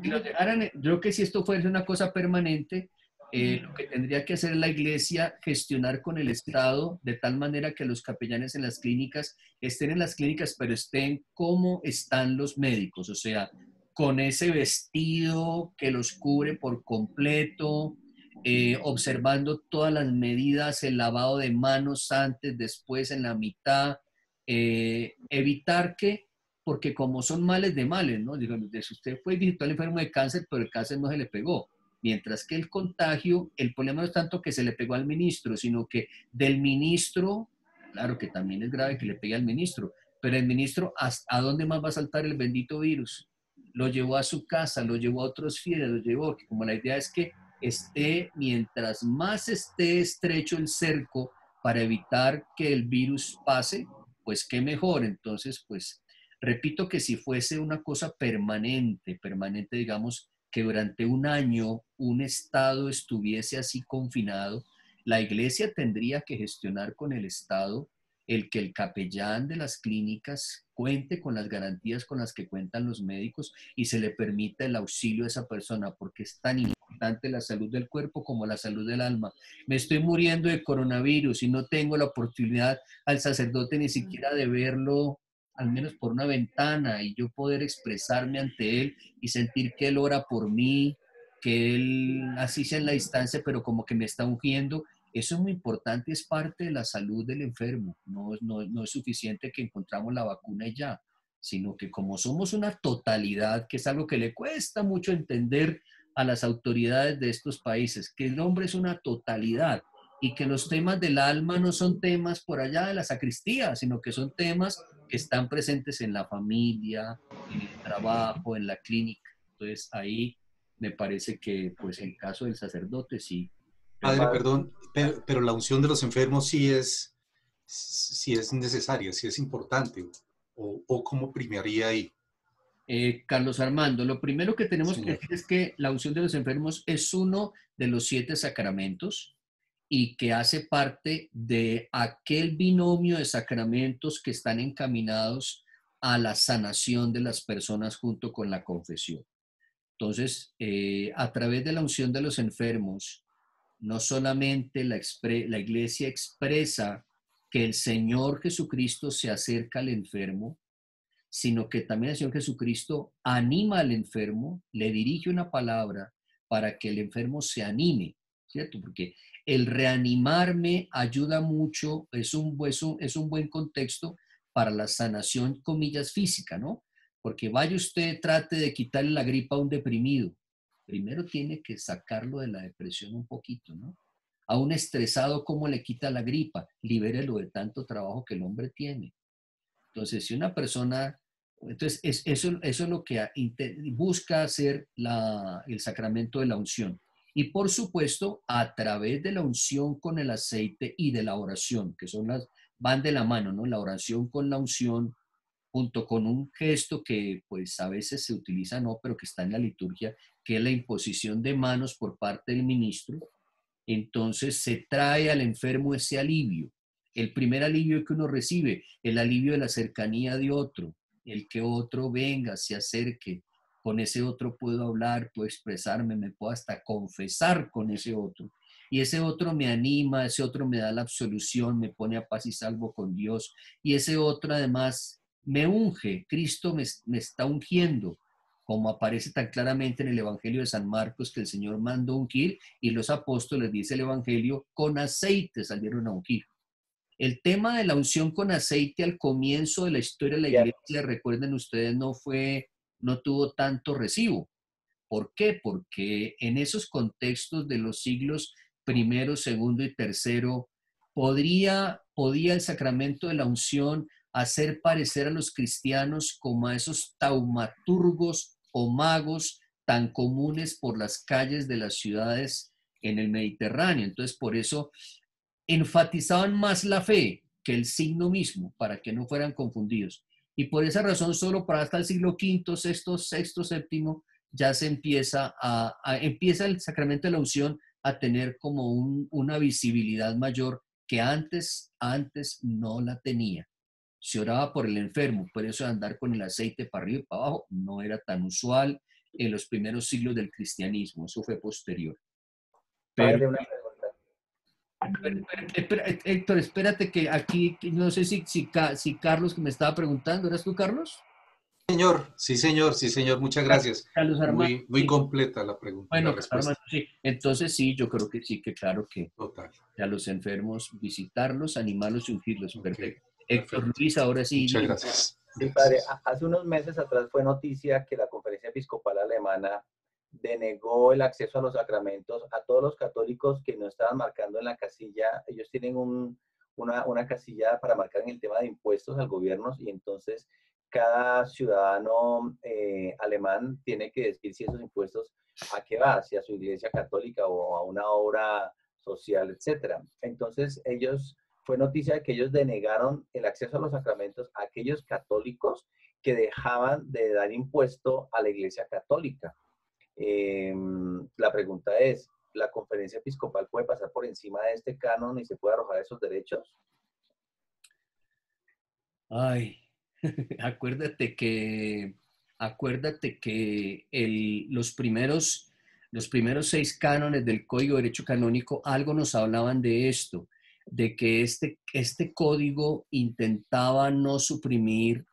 Si los dejaran, yo creo que si esto fuese una cosa permanente, lo que tendría que hacer la iglesia, gestionar con el Estado de tal manera que los capellanes en las clínicas estén en las clínicas, pero estén como están los médicos, o sea, con ese vestido que los cubre por completo, observando todas las medidas, el lavado de manos antes, después, en la mitad, evitar que, porque como son males de males, ¿no? Digamos, si usted fue visitó al enfermo de cáncer, pero el cáncer no se le pegó. Mientras que el contagio, el problema no es tanto que se le pegó al ministro, sino que del ministro, claro que también es grave que le pegue al ministro, pero el ministro, ¿a dónde más va a saltar el bendito virus? Lo llevó a su casa, lo llevó a otros fieles, lo llevó, que como la idea es que mientras más esté estrecho el cerco para evitar que el virus pase, pues qué mejor. Entonces, pues repito que si fuese una cosa permanente, digamos, que durante un año un estado estuviese así confinado, la iglesia tendría que gestionar con el Estado el que el capellán de las clínicas cuente con las garantías con las que cuentan los médicos y se le permita el auxilio a esa persona, porque es tan importante la salud del cuerpo como la salud del alma. Me estoy muriendo de coronavirus y no tengo la oportunidad al sacerdote ni siquiera de verlo, al menos por una ventana, y yo poder expresarme ante él y sentir que él ora por mí, que él así sea en la distancia, pero como que me está ungiendo. Eso es muy importante, es parte de la salud del enfermo. No es suficiente que encontramos la vacuna y ya, sino que como somos una totalidad, que es algo que le cuesta mucho entender a las autoridades de estos países, que el hombre es una totalidad y que los temas del alma no son temas por allá de la sacristía, sino que son temas que están presentes en la familia, en el trabajo, en la clínica. Entonces ahí me parece que pues el caso del sacerdote sí. Padre, perdón, pero la unción de los enfermos sí es necesaria, sí es importante, o cómo primaría ahí. Carlos Armando, lo primero que tenemos que Señor. decir es que la unción de los enfermos es uno de los 7 sacramentos y que hace parte de aquel binomio de sacramentos que están encaminados a la sanación de las personas junto con la confesión. Entonces, a través de la unción de los enfermos, no solamente la iglesia expresa que el Señor Jesucristo se acerca al enfermo, sino que también el Señor Jesucristo anima al enfermo, le dirige una palabra para que el enfermo se anime, ¿cierto? Porque el reanimarme ayuda mucho, es un buen contexto para la sanación, comillas, física, ¿no? Porque vaya usted, trate de quitarle la gripa a un deprimido. Primero tiene que sacarlo de la depresión un poquito, ¿no? A un estresado, ¿cómo le quita la gripa? Libérelo de tanto trabajo que el hombre tiene. Entonces, si una persona, entonces eso es lo que busca hacer el sacramento de la unción. Y por supuesto, a través de la unción con el aceite y de la oración, que van de la mano, ¿no? La oración con la unción, junto con un gesto que pues a veces se utiliza, no, pero que está en la liturgia, que es la imposición de manos por parte del ministro. Entonces se trae al enfermo ese alivio. El primer alivio que uno recibe, el alivio de la cercanía de otro, el que otro venga, se acerque, con ese otro puedo hablar, puedo expresarme, me puedo hasta confesar con ese otro. Y ese otro me anima, ese otro me da la absolución, me pone a paz y salvo con Dios. Y ese otro además me unge, Cristo me está ungiendo, como aparece tan claramente en el Evangelio de San Marcos, que el Señor mandó ungir y los apóstoles, dice el Evangelio, con aceite salieron a ungir. El tema de la unción con aceite al comienzo de la historia de la iglesia, recuerden ustedes, no tuvo tanto recibo. ¿Por qué? Porque en esos contextos de los siglos primero, segundo y tercero, podía el sacramento de la unción hacer parecer a los cristianos como a esos taumaturgos o magos tan comunes por las calles de las ciudades en el Mediterráneo. Entonces, por eso enfatizaban más la fe que el signo mismo, para que no fueran confundidos. Y por esa razón, solo para hasta el siglo V, VI, VII, ya se empieza el sacramento de la unción a tener como una visibilidad mayor que antes no la tenía. Se oraba por el enfermo, por eso andar con el aceite para arriba y para abajo no era tan usual en los primeros siglos del cristianismo, eso fue posterior. Pero, Padre, una pregunta. Héctor, espérate que aquí, no sé si Carlos que me estaba preguntando, ¿eras tú, Carlos? Sí, señor, muchas gracias. Carlos Armando. Muy Sí. completa la pregunta, Bueno, la respuesta. Armando, sí. Entonces sí, yo creo que sí, que claro que Total. a los enfermos visitarlos, animarlos y ungirlos. Ok, Perfecto. Héctor perfecto. Luis, ahora sí. Muchas gracias. Sí, padre, hace unos meses atrás fue noticia que la Conferencia Episcopal Alemana denegó el acceso a los sacramentos a todos los católicos que no estaban marcando en la casilla. Ellos tienen una casilla para marcar en el tema de impuestos al gobierno y entonces cada ciudadano alemán tiene que decir si esos impuestos a qué va, si a su iglesia católica o a una obra social, etcétera. Entonces, fue noticia de que ellos denegaron el acceso a los sacramentos a aquellos católicos que dejaban de dar impuesto a la iglesia católica. La pregunta es, ¿la conferencia episcopal puede pasar por encima de este canon y se puede arrojar esos derechos? Ay, acuérdate que los primeros 6 cánones del Código de Derecho Canónico algo nos hablaban de esto, de que este código intentaba no suprimir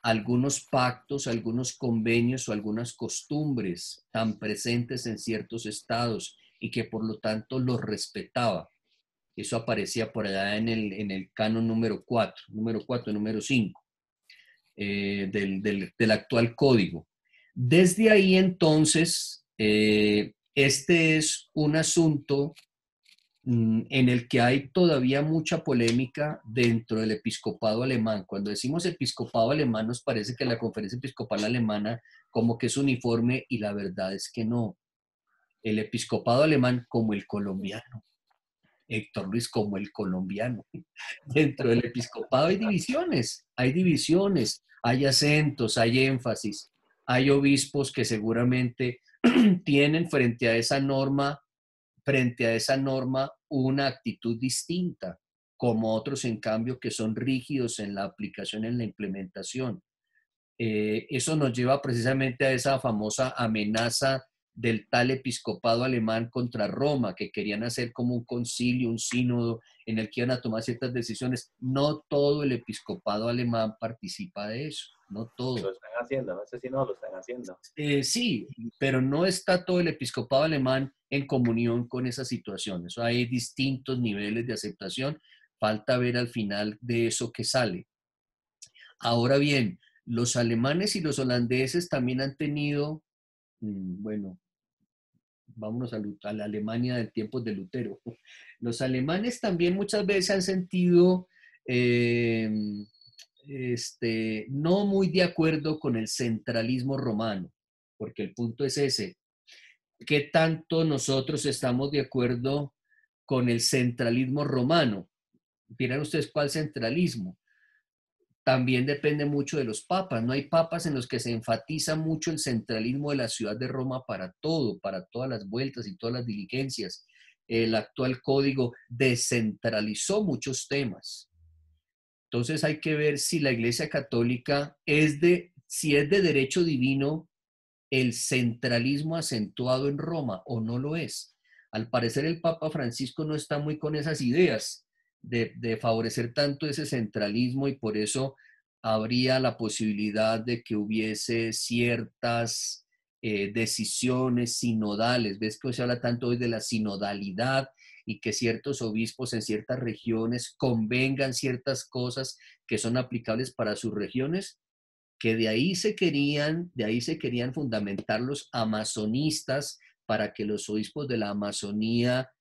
algunos pactos, algunos convenios o algunas costumbres tan presentes en ciertos estados y que por lo tanto los respetaba. Eso aparecía por allá en el canon número 4, número 5 del actual código. Desde ahí entonces, este es un asunto en el que hay todavía mucha polémica dentro del episcopado alemán. Cuando decimos episcopado alemán nos parece que la conferencia episcopal alemana como que es uniforme y la verdad es que no. El episcopado alemán como el colombiano. Héctor Luis, como el colombiano. Dentro del episcopado hay divisiones, hay acentos, hay énfasis, hay obispos que seguramente tienen frente a esa norma una actitud distinta, como otros en cambio que son rígidos en la aplicación, en la implementación. Eso nos lleva precisamente a esa famosa amenaza del tal episcopado alemán contra Roma, que querían hacer como un concilio, un sínodo en el que iban a tomar ciertas decisiones. No todo el episcopado alemán participa de eso, no todo. Lo están haciendo, no sé si no lo están haciendo. Sí, pero no está todo el episcopado alemán en comunión con esa situación. Eso hay distintos niveles de aceptación. Falta ver al final de eso qué sale. Ahora bien, los alemanes y los holandeses también han tenido, bueno, vámonos a la Alemania del tiempo de Lutero. Los alemanes también muchas veces han sentido no muy de acuerdo con el centralismo romano, porque el punto es ese. ¿Qué tanto nosotros estamos de acuerdo con el centralismo romano? Dirán ustedes, ¿cuál centralismo? También depende mucho de los papas. No hay papas en los que se enfatiza mucho el centralismo de la ciudad de Roma para todo, para todas las vueltas y todas las diligencias. El actual código descentralizó muchos temas. Entonces hay que ver si la Iglesia Católica si es de derecho divino el centralismo acentuado en Roma o no lo es. Al parecer el Papa Francisco no está muy con esas ideas de favorecer tanto ese centralismo y por eso habría la posibilidad de que hubiese ciertas decisiones sinodales. ¿Ves que hoy se habla tanto hoy de la sinodalidad y que ciertos obispos en ciertas regiones convengan ciertas cosas que son aplicables para sus regiones? Que de ahí se querían fundamentar los amazonistas para que los obispos de la Amazonía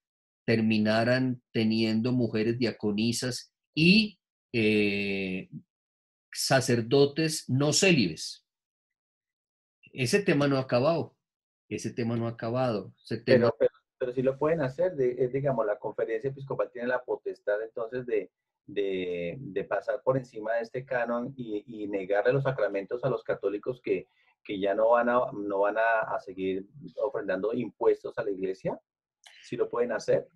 terminaran teniendo mujeres diaconisas y sacerdotes no célibes. Ese tema no ha acabado. Pero sí lo pueden hacer. Digamos, la conferencia episcopal tiene la potestad entonces de pasar por encima de este canon y negarle los sacramentos a los católicos que ya no van a seguir ofrendando impuestos a la iglesia. ¿Sí lo pueden hacer?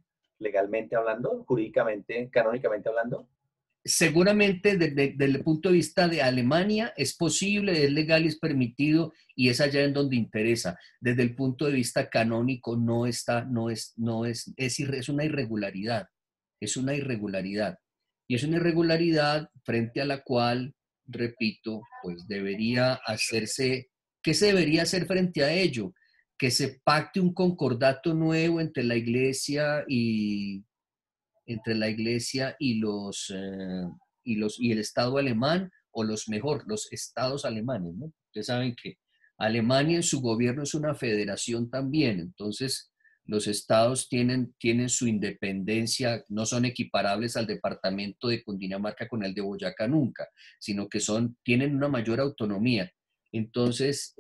Legalmente hablando, jurídicamente, canónicamente hablando. Seguramente desde el punto de vista de Alemania es posible, es legal y es permitido y es allá en donde interesa. Desde el punto de vista canónico es una irregularidad. Es una irregularidad. Y es una irregularidad frente a la cual, repito, pues debería hacerse, ¿qué se debería hacer frente a ello? Que se pacte un concordato nuevo entre la Iglesia y el Estado alemán, o los estados alemanes, ¿no? Ustedes saben que Alemania en su gobierno es una federación también, entonces Los estados tienen su independencia, no son equiparables al departamento de Cundinamarca con el de Boyacá nunca, sino que tienen una mayor autonomía. Entonces,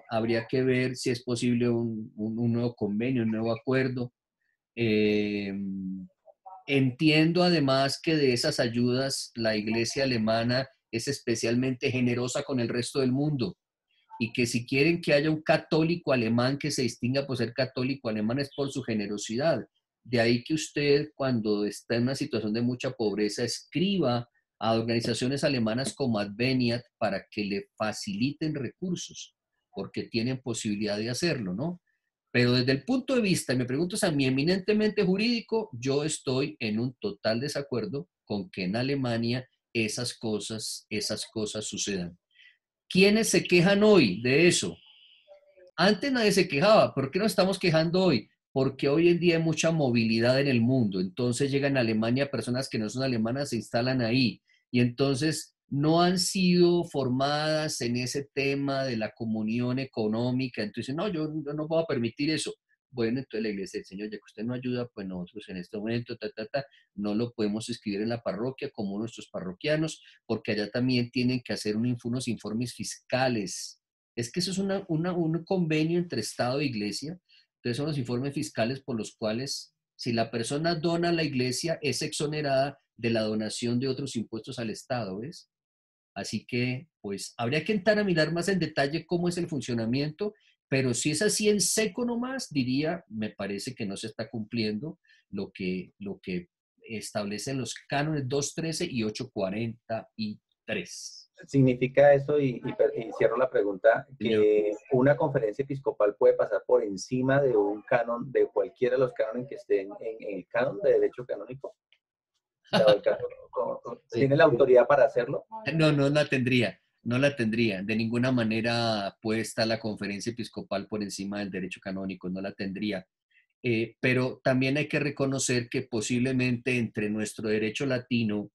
habría que ver si es posible un nuevo convenio, un nuevo acuerdo. Entiendo además que de esas ayudas la Iglesia alemana es especialmente generosa con el resto del mundo y que si quieren que haya un católico alemán que se distinga por ser católico alemán es por su generosidad. De ahí que usted, cuando está en una situación de mucha pobreza, escriba a organizaciones alemanas como Adveniat para que le faciliten recursos, porque tienen posibilidad de hacerlo, ¿no? Pero desde el punto de vista, y me preguntas a mí, eminentemente jurídico, yo estoy en un total desacuerdo con que en Alemania esas cosas sucedan. ¿Quiénes se quejan hoy de eso? Antes nadie se quejaba. ¿Por qué nos estamos quejando hoy? Porque hoy en día hay mucha movilidad en el mundo. Entonces llegan a Alemania personas que no son alemanas, se instalan ahí. Y entonces no han sido formadas en ese tema de la comunión económica. Entonces, no, yo no puedo permitir eso. Bueno, entonces la iglesia del Señor, ya que usted no ayuda, pues nosotros en este momento, no lo podemos escribir en la parroquia como nuestros parroquianos, porque allá también tienen que hacer unos informes fiscales. Es que eso es un convenio entre Estado e iglesia. Entonces son los informes fiscales por los cuales, si la persona dona a la iglesia, es exonerada de la donación de otros impuestos al Estado, ¿ves? Así que, pues, habría que entrar a mirar más en detalle cómo es el funcionamiento, pero si es así en seco nomás, diría, me parece que no se está cumpliendo lo que establecen los cánones 213 y 843. ¿Significa eso, y cierro la pregunta, que una conferencia episcopal puede pasar por encima de un canon, de cualquiera de los cánones que estén en el canon de derecho canónico? ¿Tiene la autoridad para hacerlo? No la tendría. De ninguna manera puede estar la conferencia episcopal por encima del derecho canónico, no la tendría. Pero también hay que reconocer que posiblemente entre nuestro derecho latino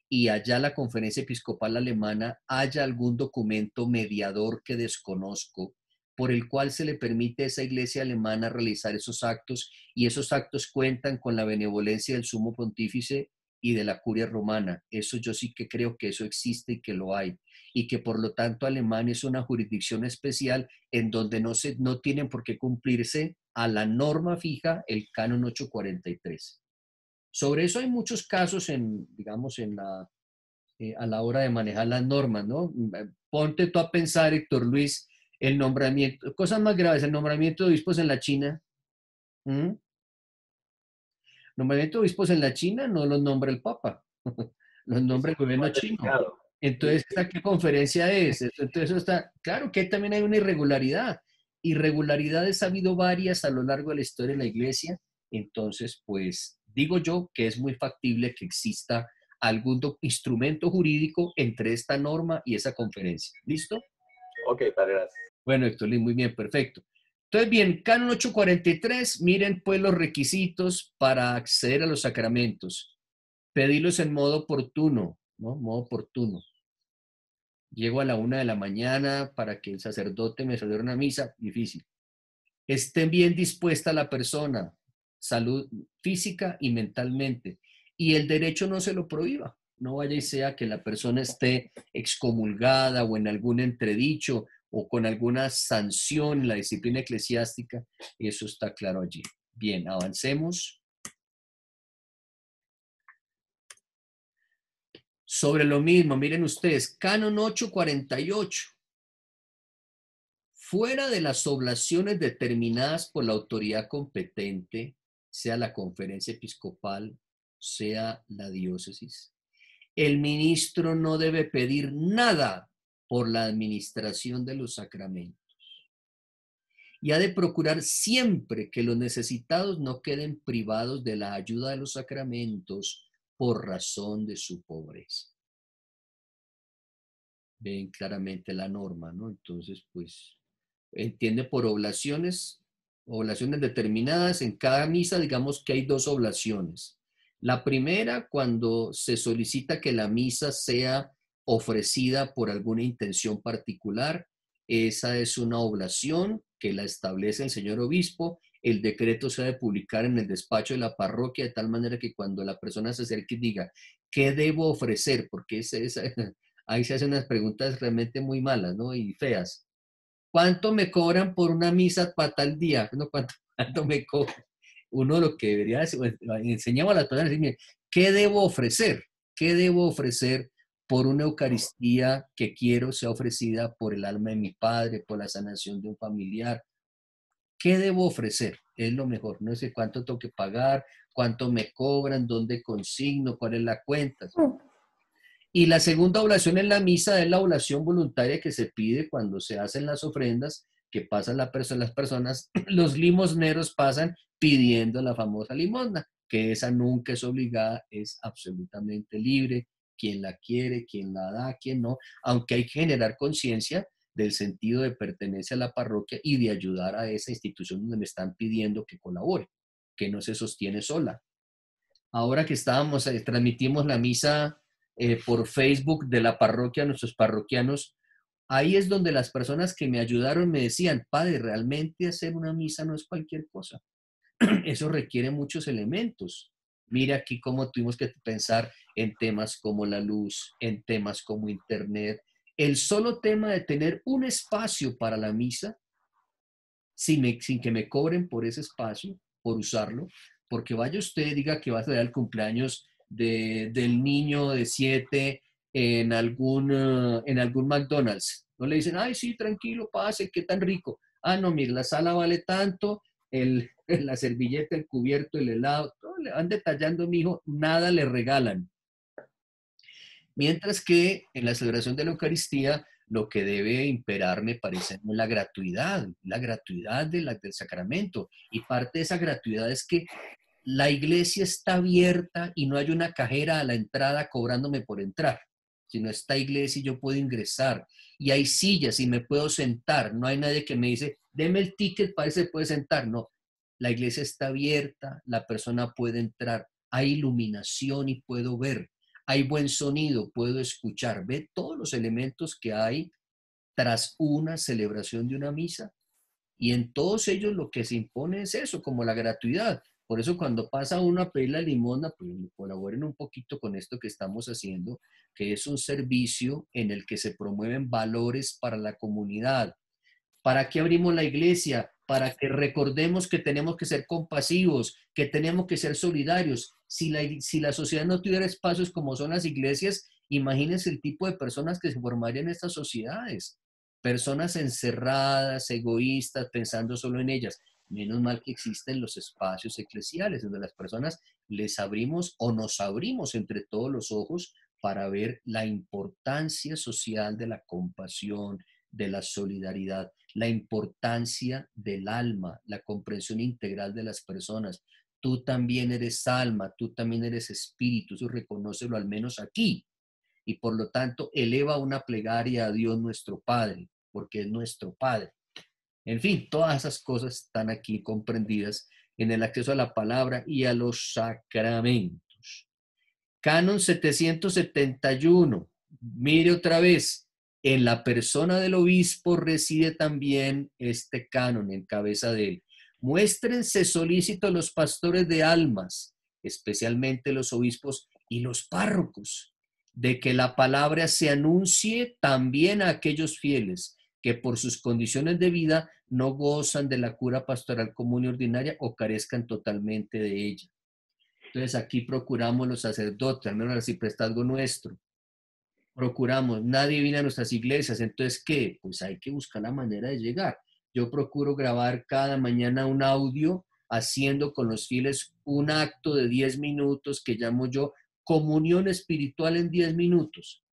y allá la conferencia episcopal alemana haya algún documento mediador que desconozco, por el cual se le permite a esa iglesia alemana realizar esos actos, y esos actos cuentan con la benevolencia del sumo pontífice y de la curia romana. Eso yo sí que creo que eso existe y que lo hay, y que por lo tanto Alemania es una jurisdicción especial en donde no tienen por qué cumplirse a la norma fija el canon 843. Sobre eso hay muchos casos a la hora de manejar las normas, ¿no? Ponte tú a pensar, Héctor Luis, el nombramiento, cosas más graves, el nombramiento de obispos en la China. Nombramiento de obispos en la China no los nombra el Papa, los nombra el gobierno chino. Entonces, ¿esta qué conferencia es? Entonces, eso está, claro que también hay una irregularidad. Irregularidades ha habido varias a lo largo de la historia de la Iglesia. Entonces, pues, digo yo que es muy factible que exista algún instrumento jurídico entre esta norma y esa conferencia. ¿Listo? Ok, padre, gracias. Bueno, Héctor Luis, muy bien, perfecto. Entonces, bien, canon 843, miren pues los requisitos para acceder a los sacramentos. Pedirlos en modo oportuno, ¿no? Modo oportuno. Llego a la 1 de la mañana para que el sacerdote me celebre una misa, difícil. Esté bien dispuesta la persona, salud física y mentalmente, y el derecho no se lo prohíba. No vaya y sea que la persona esté excomulgada o en algún entredicho o con alguna sanción en la disciplina eclesiástica. Eso está claro allí. Bien, avancemos. Sobre lo mismo, miren ustedes, canon 848. Fuera de las oblaciones determinadas por la autoridad competente, sea la conferencia episcopal, sea la diócesis, el ministro no debe pedir nada por la administración de los sacramentos. Y ha de procurar siempre que los necesitados no queden privados de la ayuda de los sacramentos por razón de su pobreza. Ven claramente la norma, ¿no? Entonces, pues, entiende por oblaciones determinadas. En cada misa, digamos que hay 2 oblaciones. La primera, cuando se solicita que la misa sea ofrecida por alguna intención particular. Esa es una oblación que la establece el señor obispo. El decreto se debe publicar en el despacho de la parroquia de tal manera que cuando la persona se acerque y diga, ¿qué debo ofrecer? Porque ahí se hacen unas preguntas realmente muy malas, ¿no? Y feas. ¿Cuánto me cobran por una misa para tal día? No, ¿cuánto me cobran? Uno lo que debería hacer, enseñamos a las personas a decir, mire, ¿qué debo ofrecer? ¿Qué debo ofrecer por una Eucaristía que quiero sea ofrecida por el alma de mi padre, por la sanación de un familiar? ¿Qué debo ofrecer? Es lo mejor. No sé cuánto tengo que pagar, cuánto me cobran, dónde consigno, cuál es la cuenta. Y la segunda oblación en la misa es la oblación voluntaria que se pide cuando se hacen las ofrendas, que pasan las personas, los limosneros pasan pidiendo la famosa limosna, que esa nunca es obligada, es absolutamente libre, quien la quiere, quien la da, quien no, aunque hay que generar conciencia del sentido de pertenencia a la parroquia y de ayudar a esa institución donde me están pidiendo que colabore, que no se sostiene sola. Ahora que transmitimos la misa por Facebook de la parroquia a nuestros parroquianos, ahí es donde las personas que me ayudaron me decían, padre, realmente hacer una misa no es cualquier cosa. Eso requiere muchos elementos. Mira aquí cómo tuvimos que pensar en temas como la luz, en temas como internet. El solo tema de tener un espacio para la misa, sin que me cobren por ese espacio, por usarlo, porque vaya usted y diga que va a ser el cumpleaños del niño de 7 en algún McDonald's. No le dicen, ay, sí, tranquilo, pase, qué tan rico. Ah, no, mire, la sala vale tanto, la servilleta, el cubierto, el helado, todo le van detallando, mijo, nada le regalan. Mientras que en la celebración de la Eucaristía, lo que debe imperar, me parece, es la gratuidad del sacramento. Y parte de esa gratuidad es que la iglesia está abierta y no hay una cajera a la entrada cobrándome por entrar, sino esta iglesia y yo puedo ingresar. Y hay sillas y me puedo sentar. No hay nadie que me dice, deme el ticket para que se puede sentar. No, la iglesia está abierta, la persona puede entrar. Hay iluminación y puedo ver. Hay buen sonido, puedo escuchar. Ve todos los elementos que hay tras una celebración de una misa. Y en todos ellos lo que se impone es eso, como la gratuidad. Por eso cuando pasa uno a pedir la limosna, pues colaboren un poquito con esto que estamos haciendo, que es un servicio en el que se promueven valores para la comunidad. ¿Para qué abrimos la iglesia? Para que recordemos que tenemos que ser compasivos, que tenemos que ser solidarios. Si la sociedad no tuviera espacios como son las iglesias, imagínense el tipo de personas que se formarían en estas sociedades. Personas encerradas, egoístas, pensando solo en ellas. Menos mal que existen los espacios eclesiales, donde las personas les abrimos o nos abrimos entre todos los ojos para ver la importancia social de la compasión, de la solidaridad, la importancia del alma, la comprensión integral de las personas. Tú también eres alma, tú también eres espíritu, eso reconócelo al menos aquí. Y por lo tanto, eleva una plegaria a Dios nuestro Padre, porque es nuestro Padre. En fin, todas esas cosas están aquí comprendidas en el acceso a la palabra y a los sacramentos. Canon 771. Mire otra vez. En la persona del obispo reside también este canon en cabeza de él. Muéstrense solícitos los pastores de almas, especialmente los obispos y los párrocos, de que la palabra se anuncie también a aquellos fieles que por sus condiciones de vida no gozan de la cura pastoral común y ordinaria o carezcan totalmente de ella. Entonces aquí procuramos los sacerdotes, al menos el arciprestazgo nuestro, procuramos, nadie viene a nuestras iglesias, entonces ¿qué? Pues hay que buscar la manera de llegar. Yo procuro grabar cada mañana un audio haciendo con los fieles un acto de 10 minutos que llamo yo comunión espiritual en 10 minutos.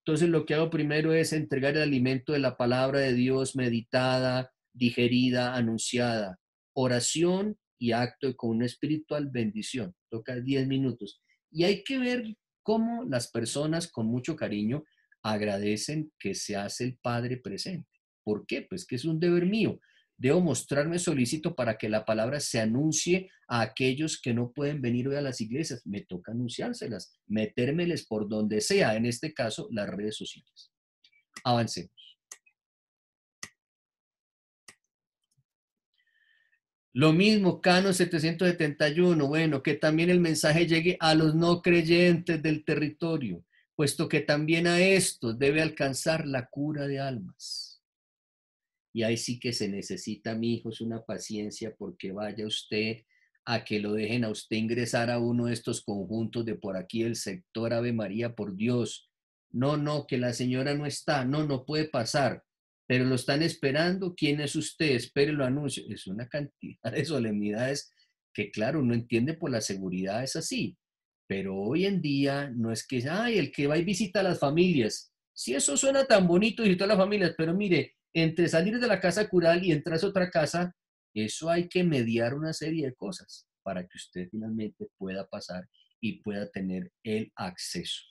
Entonces lo que hago primero es entregar el alimento de la palabra de Dios meditada, digerida, anunciada, oración y acto de comunión espiritual, bendición. Toca 10 minutos. Y hay que ver cómo las personas con mucho cariño agradecen que se hace el Padre presente. ¿Por qué? Pues que es un deber mío. Debo mostrarme solícito para que la palabra se anuncie a aquellos que no pueden venir hoy a las iglesias. Me toca anunciárselas, metérmeles por donde sea, en este caso, las redes sociales. Avancemos. Lo mismo, Canon 771, bueno, que también el mensaje llegue a los no creyentes del territorio, puesto que también a estos debe alcanzar la cura de almas. Y ahí sí que se necesita, mi hijo, es una paciencia, porque vaya usted a que lo dejen a usted ingresar a uno de estos conjuntos de por aquí del sector Ave María, por Dios. No, que la señora no está, no puede pasar, pero lo están esperando. ¿Quién es usted? Espere, lo anuncio. Es una cantidad de solemnidades que, claro, uno entiende por la seguridad, es así. Pero hoy en día no es que, ay, el que va y visita a las familias. Sí, eso suena tan bonito, visita a las familias, pero mire, entre salir de la casa cural y entrar a otra casa, eso hay que mediar una serie de cosas para que usted finalmente pueda pasar y pueda tener el acceso.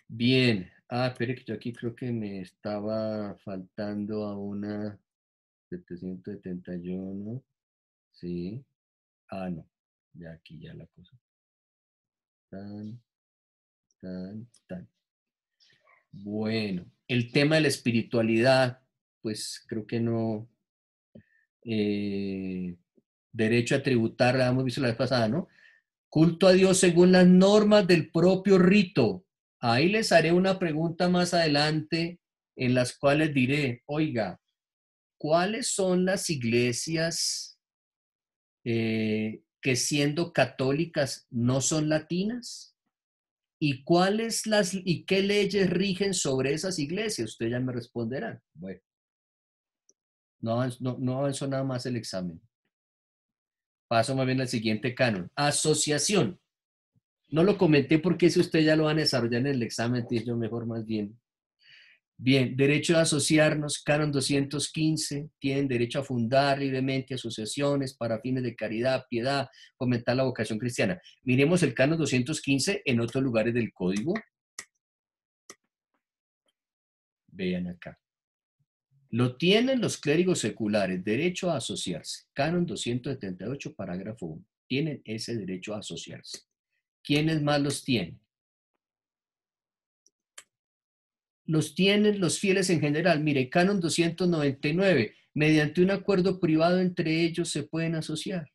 Bien. Espere que yo aquí creo que me estaba faltando a una 771. Sí. No. Ya aquí ya la cosa. Tan. Bueno, el tema de la espiritualidad, pues creo que no. Derecho a tributar, la hemos visto la vez pasada, ¿no? Culto a Dios según las normas del propio rito. Ahí les haré una pregunta más adelante en las cuales diré, oiga, ¿cuáles son las iglesias que siendo católicas no son latinas? ¿Y y qué leyes rigen sobre esas iglesias? Ustedes ya me responderán. Bueno, no avanzó nada más el examen. Paso más bien al siguiente canon. Asociación. No lo comenté porque si ustedes ya lo van a desarrollar en el examen, entonces yo mejor más bien. Bien, derecho a asociarnos, canon 215, tienen derecho a fundar libremente asociaciones para fines de caridad, piedad, fomentar la vocación cristiana. Miremos el canon 215 en otros lugares del código. Vean acá. Lo tienen los clérigos seculares, derecho a asociarse. Canon 278, parágrafo 1. Tienen ese derecho a asociarse. ¿Quiénes más los tienen? Los tienen los fieles en general. Mire, Canon 299, mediante un acuerdo privado entre ellos se pueden asociar.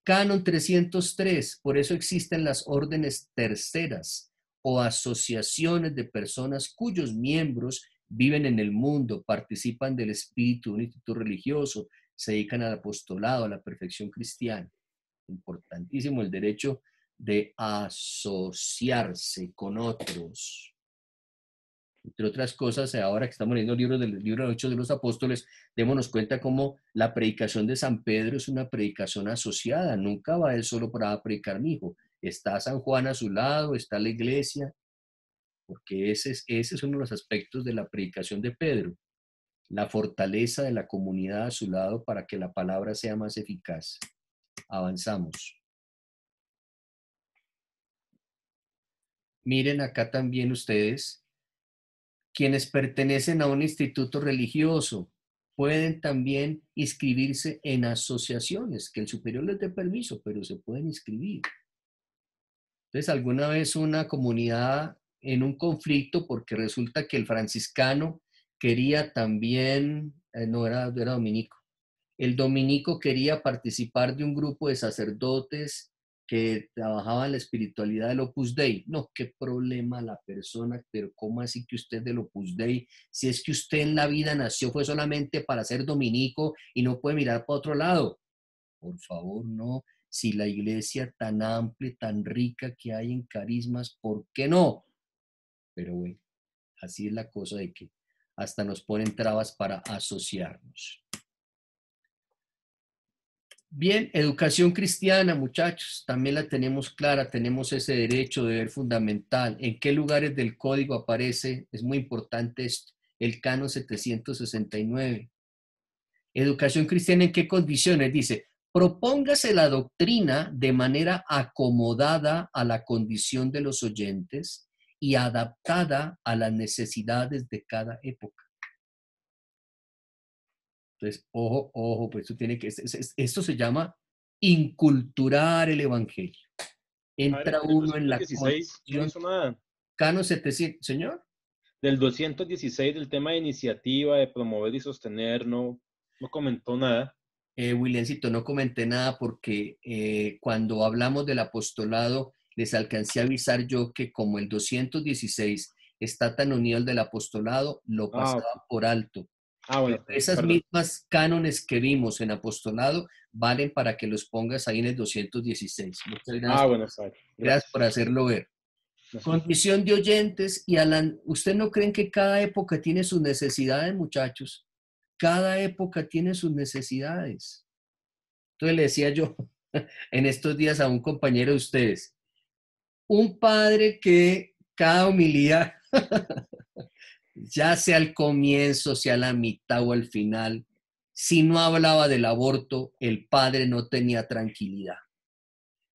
Canon 303, por eso existen las órdenes terceras o asociaciones de personas cuyos miembros viven en el mundo, participan del espíritu de un instituto religioso, se dedican al apostolado, a la perfección cristiana. Importantísimo el derecho de asociarse con otros. Entre otras cosas, ahora que estamos leyendo el libro de los Hechos de los Apóstoles, démonos cuenta cómo la predicación de San Pedro es una predicación asociada. Nunca va él solo para predicar, mi hijo. Está San Juan a su lado, está la iglesia, porque ese es uno de los aspectos de la predicación de Pedro. La fortaleza de la comunidad a su lado para que la palabra sea más eficaz. Avanzamos. Miren acá también ustedes. Quienes pertenecen a un instituto religioso pueden también inscribirse en asociaciones, que el superior les dé permiso, pero se pueden inscribir. Entonces, alguna vez una comunidad en un conflicto, porque resulta que el franciscano quería también, no era dominico, el dominico quería participar de un grupo de sacerdotes que trabajaban la espiritualidad del Opus Dei. No, qué problema la persona, pero ¿cómo así que usted del Opus Dei? Si es que usted en la vida nació fue solamente para ser dominico y no puede mirar para otro lado. Por favor, no. Si la iglesia tan amplia, tan rica que hay en carismas, ¿por qué no? Pero bueno, así es la cosa de que hasta nos ponen trabas para asociarnos. Bien, educación cristiana, muchachos, también la tenemos clara, tenemos ese derecho, deber fundamental. ¿En qué lugares del código aparece? Es muy importante esto, el canon 769. Educación cristiana, ¿en qué condiciones? Dice, propóngase la doctrina de manera acomodada a la condición de los oyentes y adaptada a las necesidades de cada época. Entonces, ojo, pues esto se llama inculturar el evangelio. Entra uno en la 216, no hizo nada. Canon 700, señor. Del 216, del tema de iniciativa, de promover y sostener, no No comentó nada. Williamcito, no comenté nada porque cuando hablamos del apostolado, les alcancé a avisar yo que como el 216 está tan unido al del apostolado, lo pasaba Ok. por alto. Bueno, Esas perdón. mismas cánones que vimos en apostolado valen para que los pongas ahí en el 216. Muchas gracias. Bueno, está bien. Gracias por hacerlo ver. Gracias. Condición de oyentes y Alan, ¿usted no creen que cada época tiene sus necesidades, muchachos? Cada época tiene sus necesidades. Entonces le decía yo en estos días a un compañero de ustedes, un padre que cada homilía, ya sea al comienzo, sea a la mitad o al final, si no hablaba del aborto, el padre no tenía tranquilidad.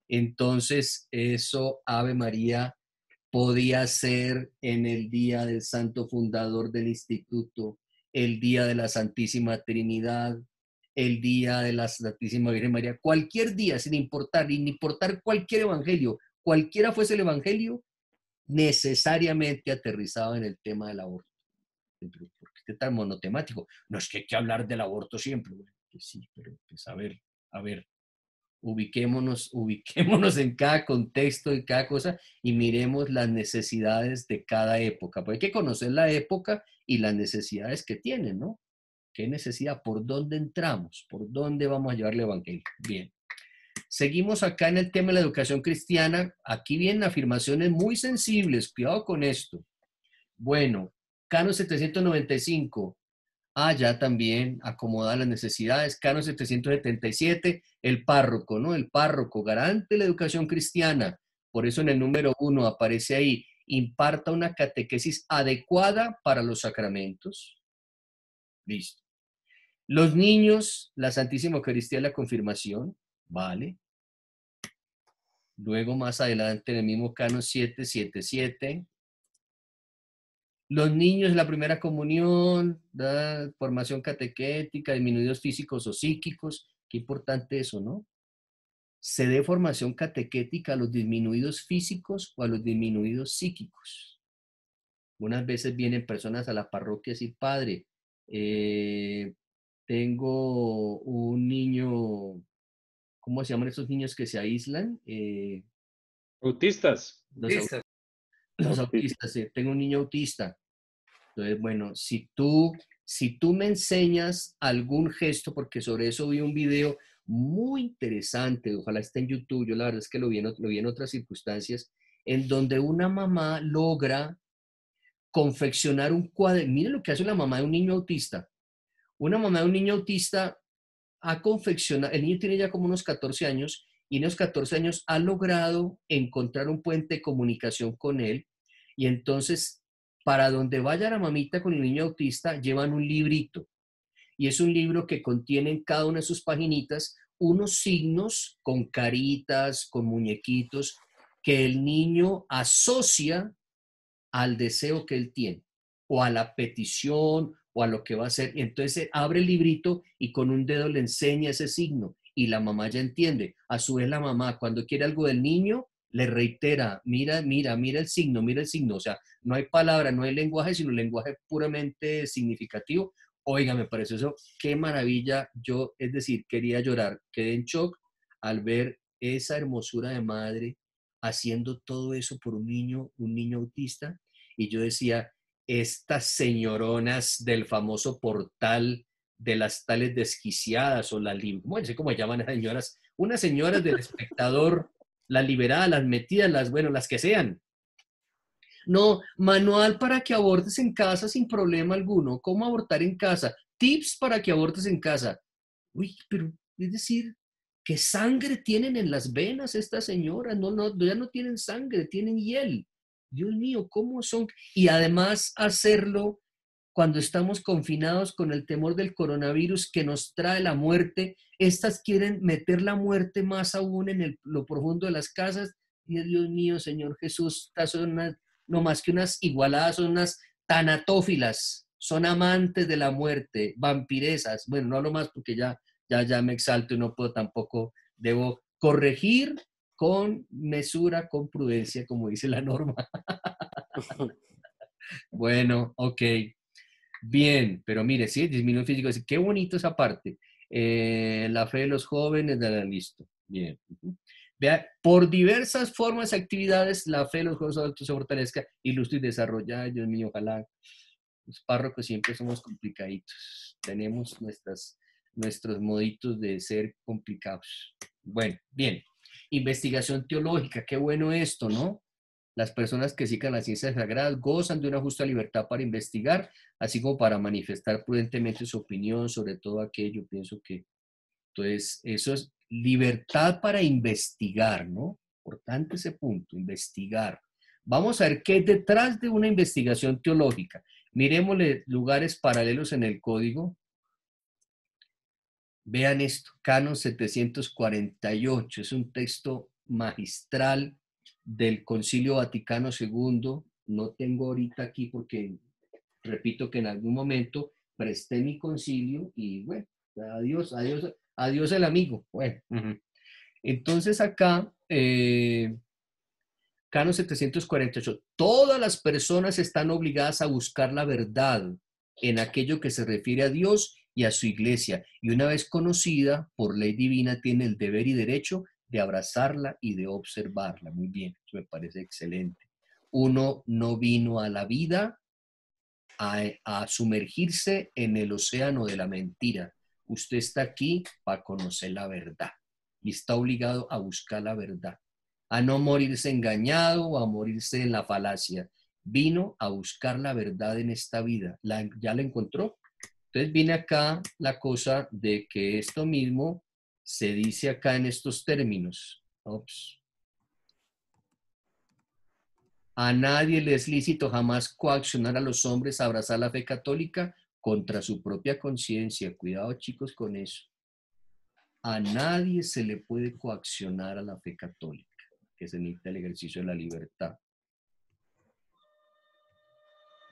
Entonces, eso, Ave María, podía ser en el día del santo fundador del instituto, el día de la Santísima Trinidad, el día de la Santísima Virgen María, cualquier día, sin importar cualquier evangelio, cualquiera fuese el evangelio, necesariamente aterrizaba en el tema del aborto. ¿Por qué tan monotemático? No es que hay que hablar del aborto siempre. Bueno, pues sí, pero pues a ver. Ubiquémonos en cada contexto, en cada cosa y miremos las necesidades de cada época. Pues hay que conocer la época y las necesidades que tienen, ¿no? ¿Qué necesidad? ¿Por dónde entramos? ¿Por dónde vamos a llevar el evangelio? Bien. Seguimos acá en el tema de la educación cristiana. Aquí vienen afirmaciones muy sensibles. Cuidado con esto. Bueno, Canon 795. Ya también acomoda las necesidades. Canon 777, el párroco, ¿no? El párroco, garante de la educación cristiana. Por eso en el número 1 aparece ahí, imparta una catequesis adecuada para los sacramentos. Listo. Los niños, la Santísima Eucaristía y la confirmación, ¿vale? Luego más adelante en el mismo Canon 777, los niños, la primera comunión, formación catequética, disminuidos físicos o psíquicos. Qué importante eso, ¿no? Se dé formación catequética a los disminuidos físicos o a los disminuidos psíquicos. Unas veces vienen personas a la parroquia a decir, padre, tengo un niño, ¿cómo se llaman esos niños que se aíslan? Autistas. Los autistas, tengo un niño autista. Entonces, bueno, si tú me enseñas algún gesto, porque sobre eso vi un video muy interesante, ojalá esté en YouTube, yo la verdad es que lo vi en otras circunstancias, en donde una mamá logra confeccionar un cuaderno. Miren lo que hace la mamá de un niño autista. Una mamá de un niño autista ha confeccionado, el niño tiene ya como unos 14 años, y en esos 14 años ha logrado encontrar un puente de comunicación con él, y entonces para donde vaya la mamita con el niño autista, llevan un librito. Y es un libro que contiene en cada una de sus paginitas unos signos con caritas, con muñequitos, que el niño asocia al deseo que él tiene, o a la petición, o a lo que va a hacer. Y entonces abre el librito y con un dedo le enseña ese signo. Y la mamá ya entiende. A su vez la mamá, cuando quiere algo del niño, le reitera, mira el signo, mira el signo. O sea, no hay palabra, no hay lenguaje, sino lenguaje puramente significativo. Oiga, me pareció eso, qué maravilla. Yo, es decir, quería llorar, quedé en shock al ver esa hermosura de madre haciendo todo eso por un niño autista. Y yo decía, estas señoronas del famoso portal de las tales desquiciadas o las, bueno, no sé cómo llaman a las señoras, unas señoras del espectador, las liberadas, las metidas, las que sean. No, manual para que abortes en casa sin problema alguno. ¿Cómo abortar en casa? Tips para que abortes en casa. Uy, pero es decir, ¿qué sangre tienen en las venas estas señoras? No, ya no tienen sangre, tienen hiel. Dios mío, ¿cómo son? Y además hacerlo cuando estamos confinados con el temor del coronavirus que nos trae la muerte. Estas quieren meter la muerte más aún en lo profundo de las casas. Y Dios mío, Señor Jesús, estas son no más que unas igualadas, son unas tanatófilas, son amantes de la muerte, vampiresas. Bueno, no hablo más porque ya me exalto y no puedo tampoco, debo corregir con mesura, con prudencia, como dice la norma. Bueno, ok. Bien, pero mire, sí, disminuye físico. Qué bonito esa parte. La fe de los jóvenes, listo. Bien. Vea, por diversas formas y actividades, la fe de los jóvenes adultos se fortalezca, ilustre y desarrollada. Dios mío, ojalá. Los párrocos siempre somos complicaditos. Tenemos nuestros moditos de ser complicados. Bueno, bien. Investigación teológica, qué bueno esto, ¿no? Las personas que sigan las ciencias sagradas gozan de una justa libertad para investigar, así como para manifestar prudentemente su opinión sobre todo aquello. Pienso que, entonces, eso es libertad para investigar, ¿no? Importante ese punto, investigar. Vamos a ver qué hay detrás de una investigación teológica. Miremosle lugares paralelos en el código. Vean esto, Canon 748, es un texto magistral del Concilio Vaticano II. No tengo ahorita aquí porque repito que en algún momento presté mi concilio y bueno, adiós, adiós, adiós el amigo. Bueno, entonces acá, Canon 748, todas las personas están obligadas a buscar la verdad en aquello que se refiere a Dios y a su iglesia, y una vez conocida por ley divina tiene el deber y derecho de abrazarla y de observarla. Muy bien, eso me parece excelente. Uno no vino a la vida a sumergirse en el océano de la mentira. Usted está aquí para conocer la verdad y está obligado a buscar la verdad, a no morirse engañado o a morirse en la falacia. Vino a buscar la verdad en esta vida. ¿Ya la encontró? Entonces viene acá la cosa de que esto mismo se dice acá en estos términos. Ups. A nadie le es lícito jamás coaccionar a los hombres a abrazar la fe católica contra su propia conciencia. Cuidado, chicos, con eso. A nadie se le puede coaccionar a la fe católica, que se necesita el ejercicio de la libertad.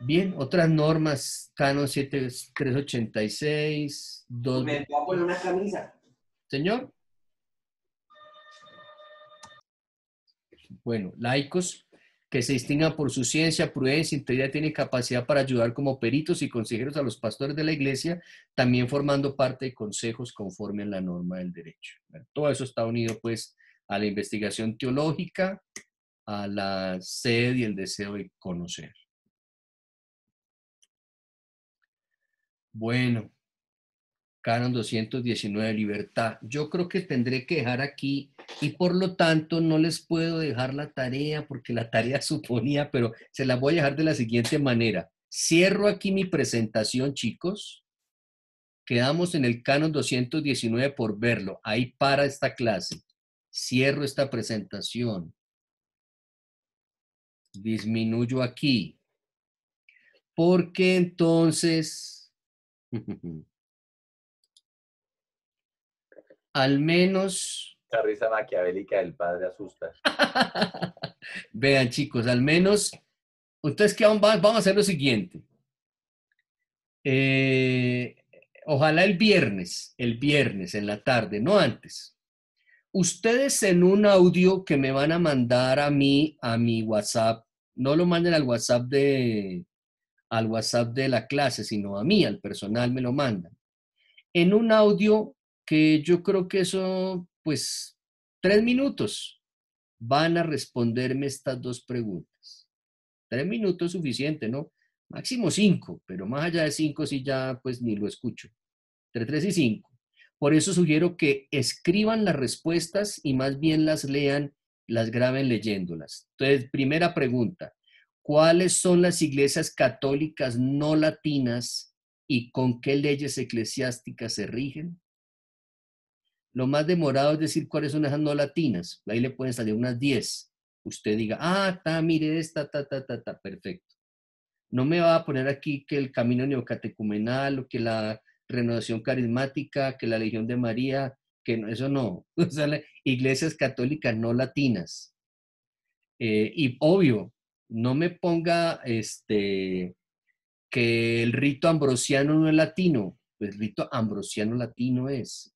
Bien, otras normas, Canon 7386, 2... Me voy a poner una camisa. Señor. Bueno, laicos que se distingan por su ciencia, prudencia, integridad, tienen capacidad para ayudar como peritos y consejeros a los pastores de la iglesia, también formando parte de consejos conforme a la norma del derecho. Bueno, todo eso está unido pues a la investigación teológica, a la sed y el deseo de conocer. Bueno, Canon 219, libertad. Yo creo que tendré que dejar aquí y por lo tanto no les puedo dejar la tarea porque la tarea suponía, pero se la voy a dejar de la siguiente manera. Cierro aquí mi presentación, chicos. Quedamos en el Canon 219 por verlo. Ahí para esta clase. Cierro esta presentación. Disminuyo aquí. Porque entonces... al menos... La risa maquiavélica del padre asusta. Vean, chicos, al menos... Ustedes que vamos a hacer lo siguiente. Ojalá el viernes en la tarde, no antes. Ustedes en un audio que me van a mandar a mí, a mi WhatsApp, no lo manden al WhatsApp de la clase, sino a mí, al personal me lo mandan. En un audio que yo creo que eso, pues, 3 minutos, van a responderme estas 2 preguntas. 3 minutos suficiente, ¿no? Máximo 5, pero más allá de 5 sí ya pues ni lo escucho. Entre 3 y 5. Por eso sugiero que escriban las respuestas y más bien las lean, las graben leyéndolas. Entonces, primera pregunta. ¿Cuáles son las iglesias católicas no latinas y con qué leyes eclesiásticas se rigen? Lo más demorado es decir cuáles son esas no latinas. Ahí le pueden salir unas 10. Usted diga, mire esta, perfecto. No me va a poner aquí que el camino neocatecumenal o que la renovación carismática, que la Legión de María, que no, eso no. O sea, iglesias católicas no latinas. Y obvio, no me ponga que el rito ambrosiano no es latino. Pues el rito ambrosiano latino es.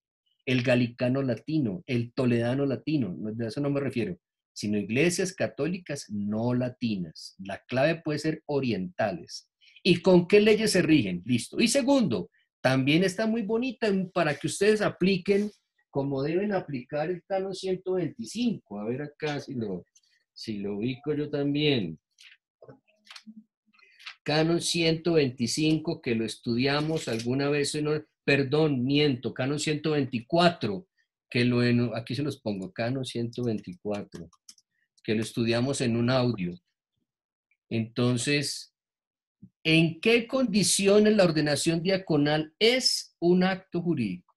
El galicano latino, el toledano latino, de eso no me refiero, sino iglesias católicas no latinas. La clave puede ser orientales. ¿Y con qué leyes se rigen? Listo. Y segundo, también está muy bonita para que ustedes apliquen como deben aplicar el canon 125. A ver acá si lo ubico yo también. Canon 125, que lo estudiamos alguna vez, perdón, miento, Canon 124, aquí se los pongo, Canon 124, que lo estudiamos en un audio. Entonces, ¿en qué condiciones la ordenación diaconal es un acto jurídico?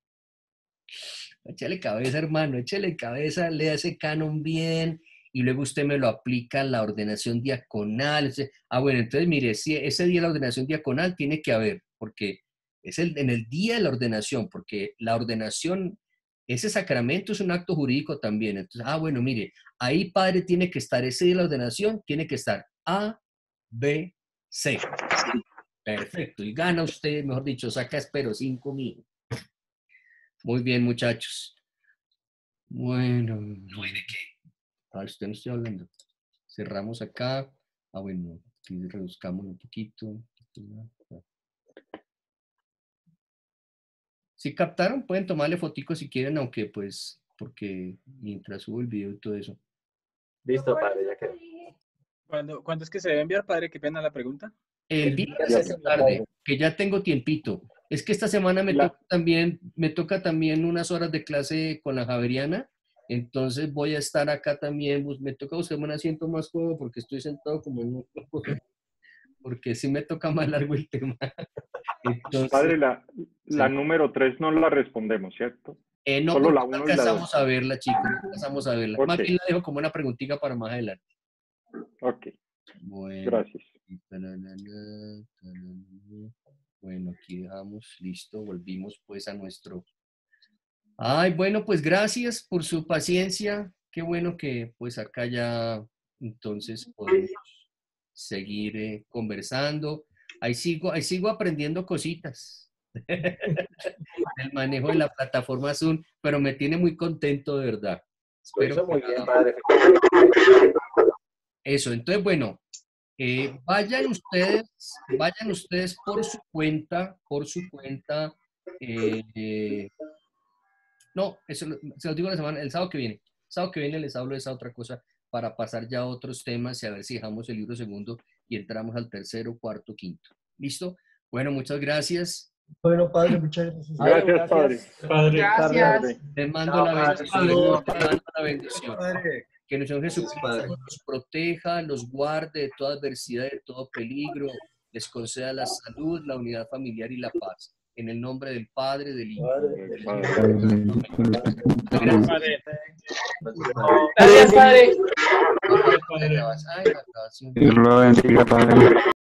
Échale cabeza, hermano, échale cabeza, lea ese canon bien y luego usted me lo aplica a la ordenación diaconal. Bueno, entonces mire, si ese día de la ordenación diaconal tiene que haber, porque es en el día de la ordenación, porque la ordenación, ese sacramento es un acto jurídico también. Entonces, bueno, mire, ahí padre tiene que estar, ese día de la ordenación tiene que estar A, B, C. Perfecto, y gana usted, mejor dicho, saca espero 5.000. Muy bien, muchachos. Bueno, ¿no hay de qué? Usted no estoy hablando. Cerramos acá. Bueno, aquí reduzcamos un poquito. Si captaron, pueden tomarle fotico si quieren, aunque pues, porque mientras subo el video y todo eso. Listo, padre, ya quedó. ¿Cuándo es que se debe enviar, padre? Qué pena la pregunta. El viernes esta tarde, que ya tengo tiempito. Es que esta semana me toca también unas horas de clase con la Javeriana. Entonces voy a estar acá también, me toca buscarme un asiento más cómodo porque estoy sentado como en un... Porque sí me toca más largo el tema. Entonces, padre, la número 3 no la respondemos, ¿cierto? No, solo la 1 1 y la 2. alcanzamos a verla, chicos, alcanzamos a verla. Okay. Más bien la dejo como una preguntita para más adelante. Ok, bueno, gracias. Bueno, aquí dejamos, listo, volvimos pues a nuestro... bueno, pues gracias por su paciencia. Qué bueno que pues acá ya entonces podemos seguir conversando. Ahí sigo aprendiendo cositas. El manejo de la plataforma Zoom, pero me tiene muy contento, de verdad. Espero muy que bien, padre. Eso, entonces, bueno, vayan ustedes por su cuenta, no, eso se los digo el sábado que viene. El sábado que viene les hablo de esa otra cosa para pasar ya a otros temas y a ver si dejamos el libro segundo y entramos al tercero, cuarto, quinto. ¿Listo? Bueno, muchas gracias. Bueno, padre, muchas gracias. Gracias, padre. Gracias. Les mando la bendición. Les mando la bendición. Padre. Que el Señor Jesucristo los proteja, los guarde de toda adversidad, de todo peligro, les conceda la salud, la unidad familiar y la paz. En el nombre del Padre, del Hijo. Gracias, padre. Gracias, padre. Dios lo bendiga, Padre.